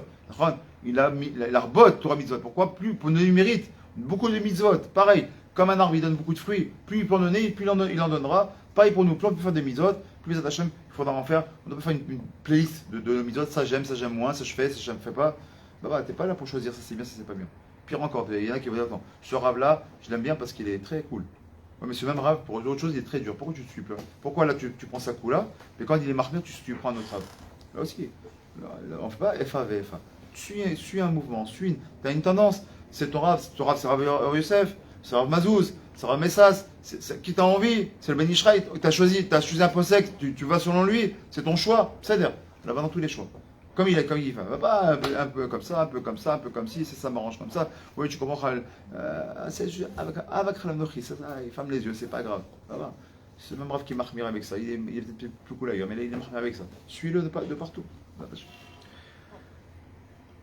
Il a rebot Torah Mitzvot. Pourquoi? Plus, pour nous, il mérite beaucoup de mitzvot. Pareil, comme un arbre, il donne beaucoup de fruits, plus il peut en donner, plus il en donnera. Pareil pour nous, plus on peut faire des mitzvot, plus les Hashem, il faudra en faire. On doit faire une playlist de nos mitzvot, ça j'aime moins, ça je fais, ça je ne fais pas. T'es pas là pour choisir, ça c'est bien, ça c'est pas bien. Pire encore, il y en a qui vont dire, attends, ce rave-là, je l'aime bien parce qu'il est très cool. Ouais, mais ce même rave, pour autre chose, il est très dur. Pourquoi tu te suis plus? Pourquoi là, tu prends ça coup-là, mais quand il est marqué, tu prends un autre rave? Là aussi, on ne fait pas FA, VFA. Suis un mouvement, tu as une tendance. C'est ton rave, c'est Rav Yosef, c'est Rav Mazouz, c'est Rav Messas, qui t'a envie, c'est le Ben Ishraï, tu as choisi un peu sec, tu vas selon lui, c'est ton choix, c'est-à-dire, là va dans tous les choix. Comme il va pas un peu comme ça, un peu comme ça, un peu comme ci, ça m'arrange comme ça. Oui, tu comprends, c'est juste avec la nourriture, il ferme les yeux, c'est pas grave. Ça va. C'est le même rave qui marche avec ça. Il est peut-être plus cool ailleurs, mais là il marche avec ça. Suis-le de partout.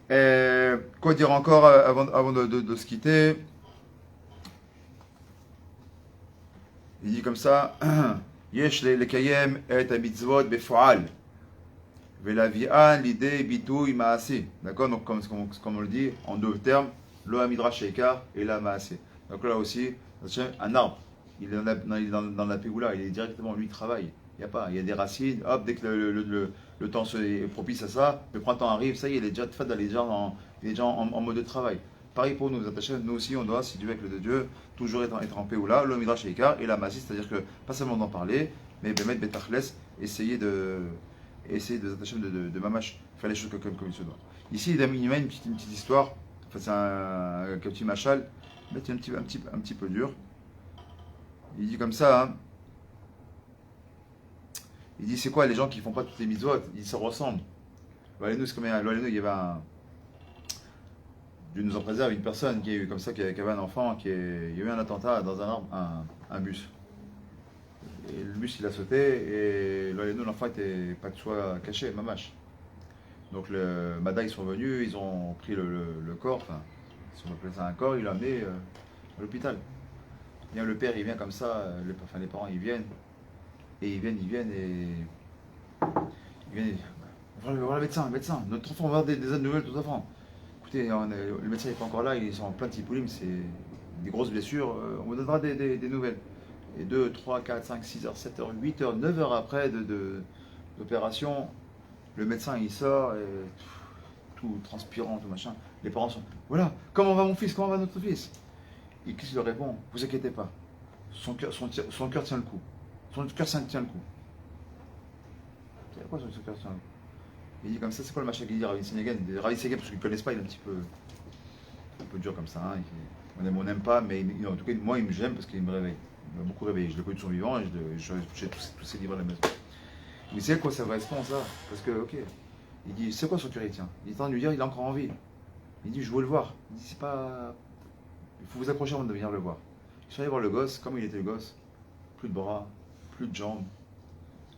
Quoi dire encore avant de se quitter? Il dit comme ça Yesh le kayem et mitzvot befoal. L'idée bitouille maasé. D'accord? Donc, comme on le dit, en 2 termes, le midrash sheikar et la maasé. Donc là aussi, un arbre, il est dans la pégoula, il est directement, lui, il travaille. Il y a des racines, hop, dès que le temps est propice à ça, le printemps arrive, ça y est, il est déjà en mode de travail. Pareil pour nous, nous aussi, on doit, si Dieu avec le de Dieu, toujours être en pégoula, le midrash sheikar et la maasé, c'est-à-dire que, pas seulement d'en parler, mais bemet betachles, essayer de mamash, faire les choses comme il se doit. Ici, il met une petite histoire, enfin, c'est un petit machal, mais un petit peu dur. Il dit comme ça, hein. Il dit c'est quoi les gens qui font pas toutes les mitzvot? Ils se ressemblent. Nous, c'est comme il y avait Dieu nous en préserve, une personne qui a eu comme ça, qui avait un enfant, il y a eu un attentat dans un bus. Et le bus il a sauté et l'enfant était pas de soi caché, mamache. Donc le Mada ils sont venus, ils ont pris le corps, enfin, si on appelle ça un corps, ils l'ont amené à l'hôpital. Bien, le père il vient comme ça, les parents ils viennent et on va voir le médecin, notre enfant, on va avoir des nouvelles de notre enfant. Écoutez, le médecin n'est pas encore là, ils sont en plein de typoulim, c'est des grosses blessures, on vous donnera des nouvelles. Et 2, 3, 4, 5, 6 heures, 7 heures, 8 heures, 9 heures après d'opération, le médecin il sort, et, tout transpirant, tout machin. Les parents sont, voilà, comment va mon fils, comment va notre fils? Et qu'est-ce qu'il leur répond? Vous inquiétez pas, son cœur tient le coup. Son cœur tient le coup. Il y a quoi sur ce cœur? Il dit comme ça, c'est quoi le machin qu'il dit Ravi Sénégal? Ravi Sénégal, parce qu'ils ne connaissent pas, il est un peu dur comme ça. Hein. On n'aime pas, mais en tout cas, moi, il me gêne parce qu'il me réveille. Il m'a beaucoup réveillé. Je l'ai connu de son vivant et j'ai tous ses livres à la maison. Mais c'est quoi ça correspond ça? Parce que, ok, il dit, c'est quoi son cœur? Il est en train de lui dire, il a encore envie. Il dit, je veux le voir. Il dit, c'est pas. Il faut vous accrocher avant de venir le voir. Je suis allé voir le gosse, comme il était le gosse. Plus de bras, plus de jambes.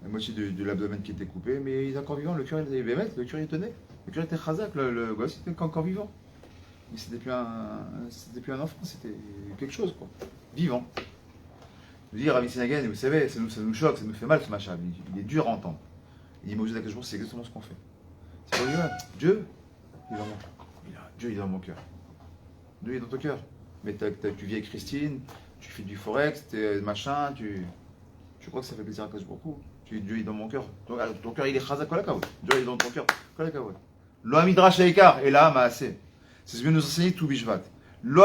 La moitié de l'abdomen qui était coupé, mais il est encore vivant. Le cœur, il était le cœur, il tenait. Le cœur était chazak, le gosse était encore vivant. Mais c'était plus un enfant, c'était quelque chose, quoi. Vivant. Je veux dire, Ravi Sénégal, vous savez, ça nous choque, ça nous fait mal ce machin. Il est dur à entendre. Il dit, Moshe Akashbour, c'est exactement ce qu'on fait. C'est pour dire, Dieu, il est dans mon cœur. Dieu, il est dans mon cœur. Dieu, il est dans ton cœur. Mais tu vis avec Christine, tu fais du forex, machin, tu crois que ça fait plaisir à Akashbour. Dieu est dans mon cœur. Ton cœur, il est chazak, kolakawet. Dieu est dans ton cœur, kolakawet. Lo midrash haikar, et là, maaseh. C'est ce que nous enseigne tout Bishvat. Lo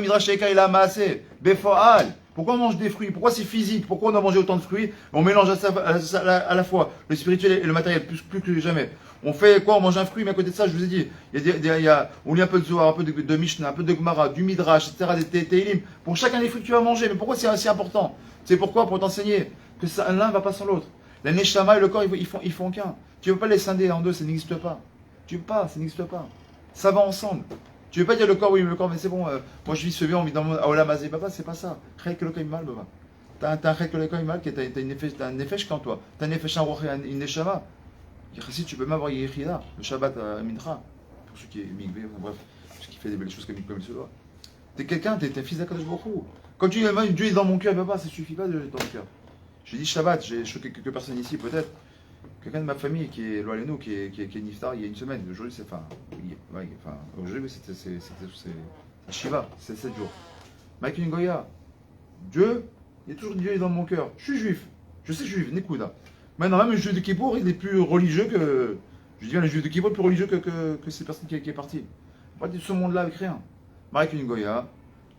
midrash haikar, et là, maaseh. Befoal. Pourquoi on mange des fruits? Pourquoi c'est physique? Pourquoi on a mangé autant de fruits? On mélange à la fois le spirituel et le matériel, plus que jamais. On fait quoi? On mange un fruit, mais à côté de ça, je vous ai dit, on lit un peu de Zohar, un peu de Mishnah, un peu de Gemara, du Midrash, etc., des Teilim. Pour chacun des fruits que tu vas manger. Mais pourquoi c'est assez important? C'est pourquoi? Pour t'enseigner que l'un ne va pas sans l'autre. La Neshama et le corps, ils font qu'un. Tu ne peux pas les scinder en deux, ça n'existe pas. Tu peux pas, ça n'existe pas. Ça va ensemble. Tu veux pas dire le corps, oui, le corps, mais c'est bon, moi je vis ce vie, on vit dans mon Aolam Hazé, papa, c'est pas ça. Chek le mal, baba. T'as un chek le mal, t'as un nefesh quand toi. T'as un nefesh en roche, une neshama. Si tu peux même avoir Yechida, le Shabbat à Mincha, pour ceux qui est migvé, bref, ceux qui fait des belles choses comme il se doit. T'es quelqu'un, t'es fils d'Akadosh Baruch Hu. Quand tu dis Dieu est dans mon cœur, papa, ça suffit pas de dans mon cœur. J'ai dit Shabbat, j'ai choqué quelques personnes ici peut-être. Quelqu'un de ma famille qui est loin de nous, qui est niftar il y a une semaine. Aujourd'hui, aujourd'hui, c'est Shiva, c'est 7 jours. Mike Ngoya, Dieu, il y a toujours Dieu est dans mon cœur. Je suis juif, je sais juif, Nekuda. Maintenant, même le juif de Kippour, il est plus religieux que. Je dis bien, le juif de Kippour est plus religieux que ces personnes qui est partie. Pas de ce monde-là avec rien. Mike Ngoya,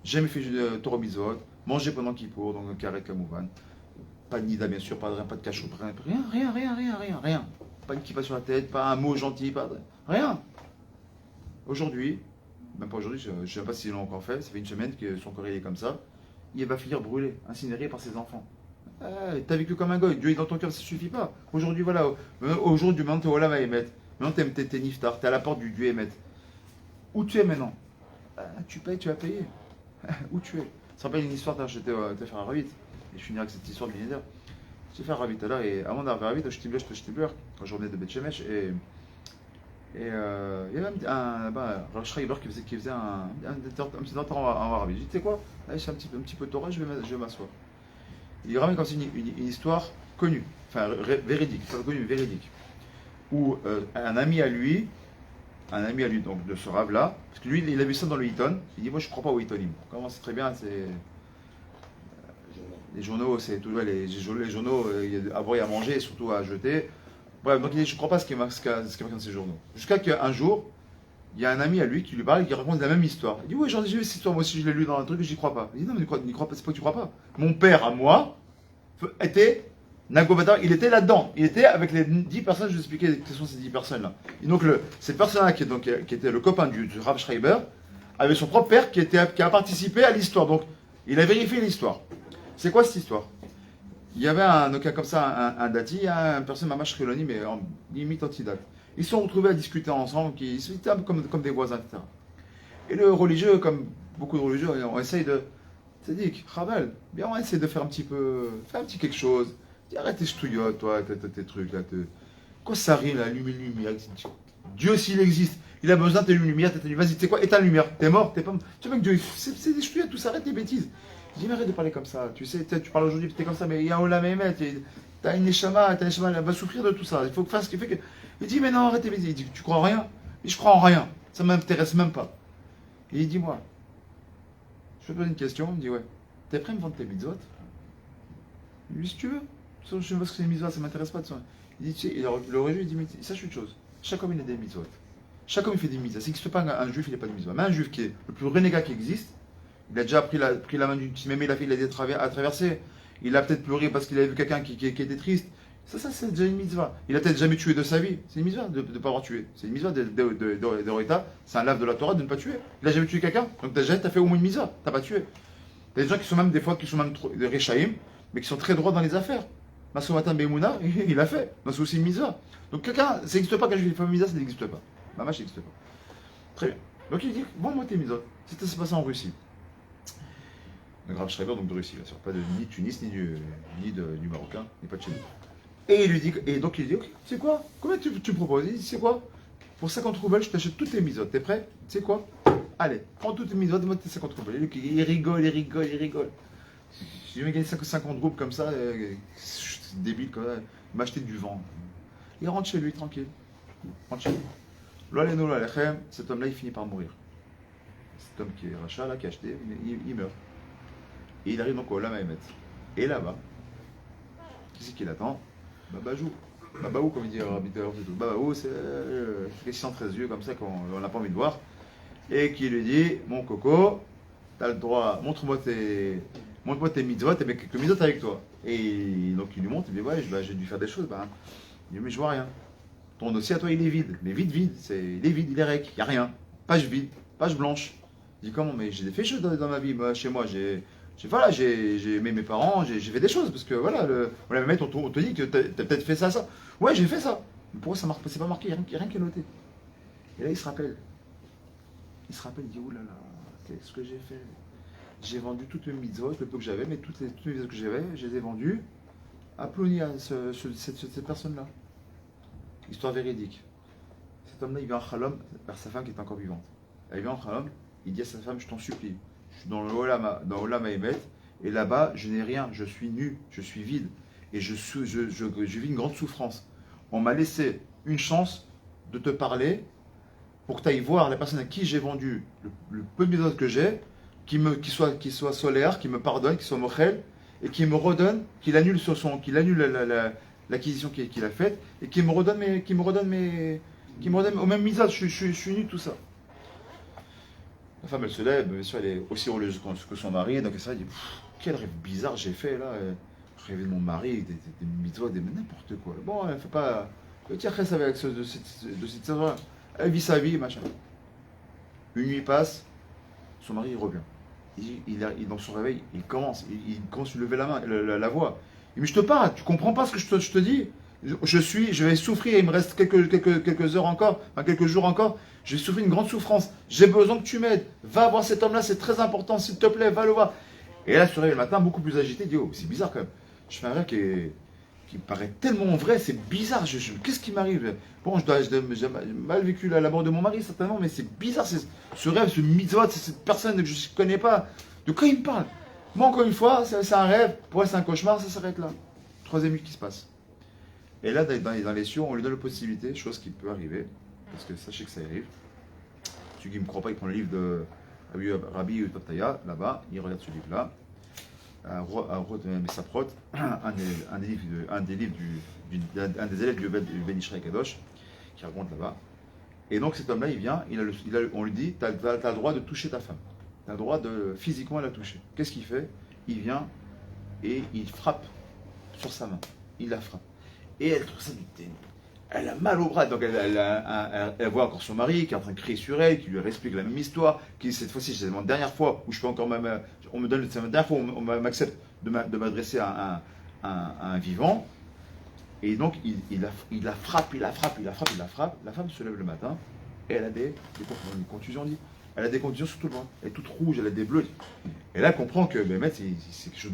jamais fait Torah Bizot, manger pendant Kippour, donc carré Kamouvan. Pas de nida, bien sûr, pas de cachot, rien. Pas une kippa sur la tête, pas un mot gentil, rien. Aujourd'hui, même pas aujourd'hui, je ne sais pas s'ils l'ont encore fait, ça fait une semaine que son corps est comme ça, il va finir brûlé, incinéré par ses enfants. T'as vécu comme un goy, Dieu est dans ton cœur, ça ne suffit pas. Aujourd'hui, voilà, aujourd'hui, maintenant, t'es au Olam Haemet, maintenant t'es niftar, t'es à la porte du Dieu Haemet. Où tu es maintenant? Tu payes, tu vas payer. Où tu es? Ça rappelle une histoire, j'étais faire un ravit. Et je finirai avec cette histoire de Binéder. J'ai fait un ravit là, et avant d'arriver à ravit, je t'ai quand je revenais de Beth Shemesh, et il y avait un Rav Schreiber qui faisait un petit enterrement en ravit. J'ai dit, tu sais quoi, là, j'ai un petit peu de Torah, je vais m'asseoir. Il ramène comme ça une histoire connue, enfin véridique, pas connue, mais véridique, où un ami à lui, donc de ce Rav là, parce que lui, il a vu ça dans le Hiton, il dit, moi je ne crois pas au Hitonim. Comment c'est très bien, c'est. Les journaux, c'est toujours les journaux, il y a à boire et à manger et surtout à jeter. Bref, donc il dit, je ne crois pas ce qui est marqué dans ces journaux. Jusqu'à qu'un jour, il y a un ami à lui qui lui parle et qui raconte la même histoire. Il dit, oui, j'ai vu cette histoire, moi aussi je l'ai lu dans un truc et j'y crois pas. Il dit, non, mais n'y crois pas, c'est pas que tu crois pas. Mon père, à moi, était Nagovata, il était là-dedans. Il était avec les 10 personnes, je vais expliquer quelles sont ces 10 personnes-là. Et donc, cette personne-là, qui était le copain du Rav Schreiber, avait son propre père qui a participé à l'histoire. Donc, il a vérifié l'histoire. C'est quoi cette histoire? Il y avait un cas comme ça, un dati, un personne mamash Cheloni, mais en limite anti-date. Ils se sont retrouvés à discuter ensemble, ils étaient comme des voisins, etc. Et le religieux, comme beaucoup de religieux, on essaye de. C'est-à-dire, Ravel, bien on essaie de faire un petit quelque chose. Dis, arrête tes ch'touillottes, toi, tes trucs là. Quoi ça arrive, la lumière? Dieu, s'il existe, il a besoin de tes lumières, vas-y, tu sais quoi, éteins la lumière, t'es mort, t'es pas. Tu vois que Dieu, c'est des ch'touillottes, tout ça, arrête tes bêtises. Je dis, mais arrête de parler comme ça. Tu sais, tu parles aujourd'hui, t'es comme ça, mais il y a un Olam Haemet, t'as une Neshama, elle va souffrir de tout ça. Il faut faire ce qui fait que. Il dit, mais non, arrête tes bêtises. Il dit, tu crois en rien? Mais je crois en rien. Ça m'intéresse même pas. Et il dit, moi, je vais te poser une question. Il me dit, ouais, t'es prêt à me vendre tes mitzvot? Il dit, si tu veux. Je ne sais pas ce que c'est les mitzvot, ça m'intéresse pas de ça. Il dit, tu sais, le religieux, il dit, mais sache une chose. Chaque homme, il a des mitzvot. Chaque homme, il fait des mitzvot. C'est que fait pas un juif, il n'a pas de mitzvot. Mais un juif qui est le plus renégat qui existe, il a déjà pris la main d'une petite mémé, il a aidé à traverser. Il a peut-être pleuré parce qu'il avait vu quelqu'un qui était triste. Ça c'est déjà une mitzvah. Il a peut-être jamais tué de sa vie. C'est une mitzvah de ne pas avoir tué. C'est une mitzvah de Rita. C'est un lave de la Torah de ne pas tuer. Il a jamais tué quelqu'un. Donc t'as fait au moins une mitzvah. T'as pas tué. T'as des gens qui sont même des fois des Rechaïm, mais qui sont très droits dans les affaires. Masoumatan Bemouna, il l'a fait. Donc c'est aussi une mitzvah. Donc quelqu'un, ça n'existe pas quand je dis une mitzvah, ça n'existe pas. Mamash, ça n'existe pas. Très bien. Donc il dit, bon, moi tes mitzvot. C'était passé en Russie. Le Rav Schreiber, donc de Russie, bien sûr. Pas ni de Tunis, ni du Marocain, ni pas de chez nous. Et il lui dit, ok, c'est quoi? Combien tu proposes? Il dit, c'est quoi? Pour 50 roubles, je t'achète toutes tes mitzvot. T'es prêt? C'est quoi? Allez, prends toutes tes mitzvot, donne-moi tes 50 roubles. Il rigole. Si je vais gagner 50 roubles comme ça, c'est débile quand même. Il m'a acheté du vent. Il rentre chez lui, tranquille. Rentre chez lui. L'Oleno l'Alechem, cet homme-là, il finit par mourir. Cet homme qui est rachat, là, qui a acheté, mais il meurt. Et il arrive donc au Olam Haemet. Et là-bas, qui c'est qui l'attend? Babajou. Babaou, comme il dit Rabbi Taylor, c'est tout. Babaou, c'est Christian 13 yeux, comme ça, qu'on n'a pas envie de voir. Et qui lui dit, mon coco, t'as le droit, montre-moi tes mitzvot, et mets quelques mitzvot avec toi. Et donc il lui montre, il dit, ouais, j'ai dû faire des choses. Il dit, mais je vois rien. Ton dossier à toi, il est vide. Mais vide. Il est vide, il est rec. Il n'y a rien. Page vide, page blanche. Il dit, comment? Mais j'ai fait des choses dans ma vie. Chez moi, j'ai aimé mes parents, j'ai fait des choses. Parce que voilà, on te dit que tu as peut-être fait ça. Ouais, j'ai fait ça. Mais pourquoi ça marque pas? C'est pas marqué, il n'y a rien qui est noté. Et là, il se rappelle. Il dit, oulala, qu'est-ce que j'ai fait? J'ai vendu toutes mes mitzvot, le peu que j'avais, mais toutes les mitzvot que j'avais, je les ai vendues à Plouni, à cette personne-là. Histoire véridique. Cet homme-là, il vient en Khalom vers sa femme qui est encore vivante. Il vient en Khalom, il dit à sa femme, je t'en supplie, je suis dans Olam Haemet, et là-bas, je n'ai rien, je suis nu, je suis vide, et je vis une grande souffrance. On m'a laissé une chance de te parler pour que tu ailles voir la personne à qui j'ai vendu le peu de mitzvot que j'ai, qui soit solaire, qui me pardonne, qui soit mochel, et qui me redonne, qu'il annule l'acquisition qu'il a faite, et qui me redonne au même misage, je suis nu, tout ça. La femme, elle se lève, bien sûr, elle est aussi religieuse que son mari, donc elle dit, quel rêve bizarre j'ai fait là, rêver de mon mari, des mitzvot, n'importe quoi. Bon, elle ne fait pas, tiens, reste avec de cette saison, elle vit sa vie, machin. Une nuit passe, son mari il revient. Dans son réveil, il commence à lever la voix. Il me dit, je te parle, tu comprends pas ce que je te dis? Je vais souffrir, il me reste quelques heures encore, quelques jours encore, je vais souffrir une grande souffrance. J'ai besoin que tu m'aides. Va voir cet homme-là, c'est très important, s'il te plaît, va le voir. Et là, je se réveille le matin, beaucoup plus agité, il dit, oh, c'est bizarre quand même. Je fais un rêve qui paraît tellement vrai, c'est bizarre. Qu'est-ce qui m'arrive? Bon, j'ai mal vécu la mort de mon mari, certainement, mais c'est bizarre, ce rêve, ce mitzvot, cette personne que je ne connais pas. De quoi il me parle? Moi, encore une fois, c'est un rêve, pour elle, c'est un cauchemar, ça s'arrête là. Troisième nuit qui se passe. Et là, dans les cieux, on lui donne la possibilité, chose qui peut arriver, parce que sachez que ça arrive. Celui qui ne me croit pas, il prend le livre de Rabbi Toptaya, là-bas, il regarde ce livre-là. Mesaprot, un des élèves du Ben Ishraï Kadosh, qui raconte là-bas. Et donc cet homme-là, il vient, on lui dit, tu as le droit de toucher ta femme. Tu as le droit de physiquement la toucher. Qu'est-ce qu'il fait? Il vient et il frappe sur sa main. Il la frappe. Et elle trouve ça elle a mal au bras, donc elle voit encore son mari qui est en train de crier sur elle, qui lui explique la même histoire, qui cette fois-ci, c'est la dernière fois où je peux encore on me donne, c'est la dernière fois où on m'accepte de m'adresser à un vivant. Et donc il la frappe. La femme se lève le matin et elle a des contusions, elle a des contusions sur tout le bras. Elle est toute rouge, elle a des bleus. Et là, elle comprend que c'est quelque chose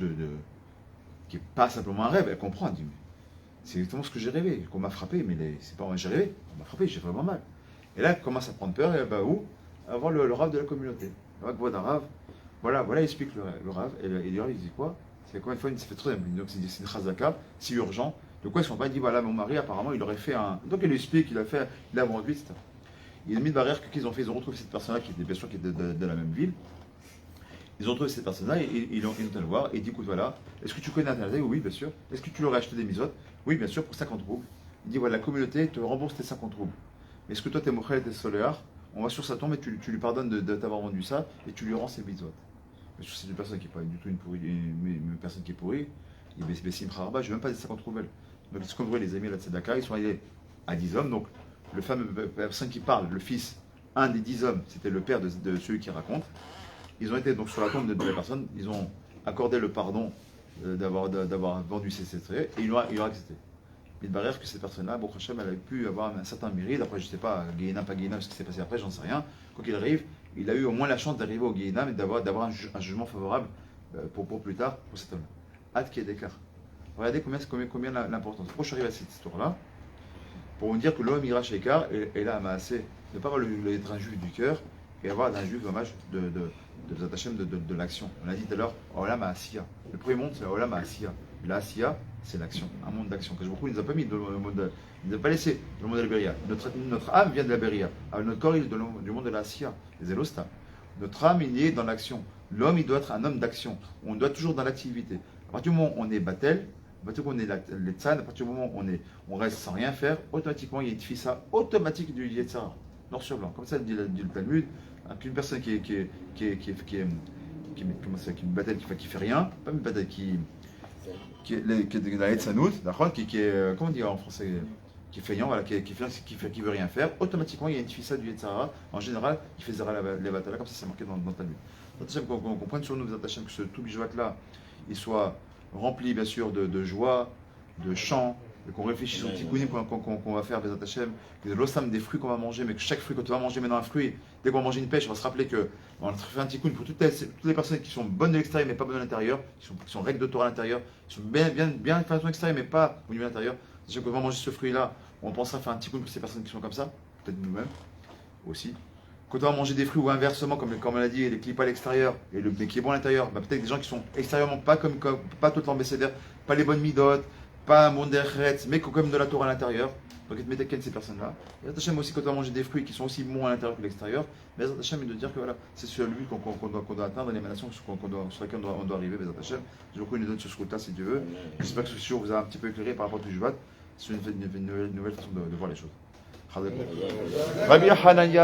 qui n'est pas simplement un rêve. Elle comprend, elle dit, c'est exactement ce que j'ai rêvé, qu'on m'a frappé, mais c'est pas moi j'ai rêvé, on m'a frappé, j'ai vraiment mal. Et là, elle commence à prendre peur, et elle va où? Elle va voir le Rav de la communauté. Elle va voir d'un Rav, voilà, il explique le Rav, et le Rav, il dit quoi? C'est combien de fois, il s'est fait trop, donc c'est une chazaka, si urgent. De quoi ils sont pas dit, voilà, mon mari, apparemment, il aurait fait un. Donc il lui explique, il a vendu, etc. Il a mis de barrière qu'ils ont fait, ils ont retrouvé cette personne-là, qui était bien sûr qui était de la même ville. Ils ont retrouvé cette personne-là, et ils ont été le voir, et il dit, écoute, voilà, est-ce que tu connais Internet? Oui, bien sûr. Est-ce que tu leur as acheté des misotes? Oui, bien sûr, pour 50 roubles. Il dit, voilà, la communauté te rembourse tes 50 roubles. Mais est-ce que toi, t'es mochel et t'es solaire? On va sur sa tombe et tu lui pardonnes de t'avoir vendu ça, et tu lui rends ses misotes. Bien sûr, c'est une personne qui n'est pas du tout une personne qui est pourrie. Il dit, mais Simcha Rabba, je ne veux même pas des 50 roubles. Donc, ce qu'on voit les amis de la Tzedaka, ils sont allés à 10 hommes. Donc, le fameux personne qui parle, le fils, un des 10 hommes, c'était le père de celui qui raconte. Ils ont été donc sur la tombe de la personne, ils ont accordé le pardon d'avoir vendu ses traits et ils l'ont accepté. Il paraît que cette personne-là, Baruch Hashem, elle a pu avoir un certain mérite. Après, je ne sais pas, Guéhinam, pas Guéhinam, ce qui s'est passé après, j'en sais rien. Quoi qu'il arrive, il a eu au moins la chance d'arriver au Guéhinam et d'avoir un jugement favorable pour plus tard pour cet homme-là. Ad qui est d'écart. Regardez combien l'importance. Pourquoi je suis arrivé à cette histoire-là? Pour vous dire que l'homme ira chez Ekar et là, m'a assez de ne pas avoir être un juif du cœur et avoir un juif dommage de Zatachem de l'action. On a dit tout à l'heure, Olam Asiya. Le premier monde, c'est Olam Asiya. La Asiya, c'est l'action, un monde d'action. Que beaucoup ne nous a pas mis dans le monde, il nous a pas laissé dans le monde de la Beria. Notre âme vient de la Beria. Notre corps, il est du monde de la Asiya, des Elosta. Notre âme, il est dans l'action. L'homme, il doit être un homme d'action. On doit être toujours dans l'activité. À partir du moment où on est Batel, à partir du moment où on est les Tzad, à partir du moment où on reste sans rien faire, automatiquement, il y a une fissa automatique du Yetzara, noir sur blanc. Comme ça dit le Talmud, qu'une personne qui fait rien, pas une Batel qui est la Yetzanout, qui est, comment dire en français, qui est feignant, voilà, qui veut rien faire, automatiquement il y a une fissa du Yetzara. En général, il fait Zara les Batala, comme ça c'est marqué dans le Talmud. Qu'on comprenne sur nous, que ce tout bijouat là, il soit rempli bien sûr de joie, de chant, et qu'on réfléchisse aux tikkunim qu'on va faire, Bezat Hashem, que de l'osam des fruits qu'on va manger, mais que chaque fruit, quand on va manger maintenant un fruit, dès qu'on va manger une pêche, on va se rappeler qu'on a fait un tikkun pour toutes les personnes qui sont bonnes de l'extérieur mais pas bonnes de l'intérieur, qui sont règles de Torah à l'intérieur, qui sont bien de façon extérieure mais pas au niveau de l'intérieur. C'est-à-dire qu'on va manger ce fruit-là, on pensera faire un tikkun pour ces personnes qui sont comme ça, peut-être nous-mêmes aussi. Quand on va manger des fruits ou inversement, comme on l'a dit, les clips à l'extérieur mais qui est bon à l'intérieur, bah peut-être des gens qui sont extérieurement pas pas tout le temps bécédère, pas les bonnes midotes, pas un monde d'Eretz, mais comme de la Torah à l'intérieur. Donc il te ces personnes-là. Et Hachem aussi, quand on va manger des fruits qui sont aussi bons à l'intérieur que l'extérieur, mais Hachem est de dire que voilà, c'est celui qu'on doit atteindre, l'émanation sur laquelle on doit arriver, Hachem. Je vous nous donne ce scrutin si Dieu veut. J'espère que ce jour vous a un petit peu éclairé par rapport au Juvat. C'est une nouvelle façon de voir les choses. Rabbi Hanania.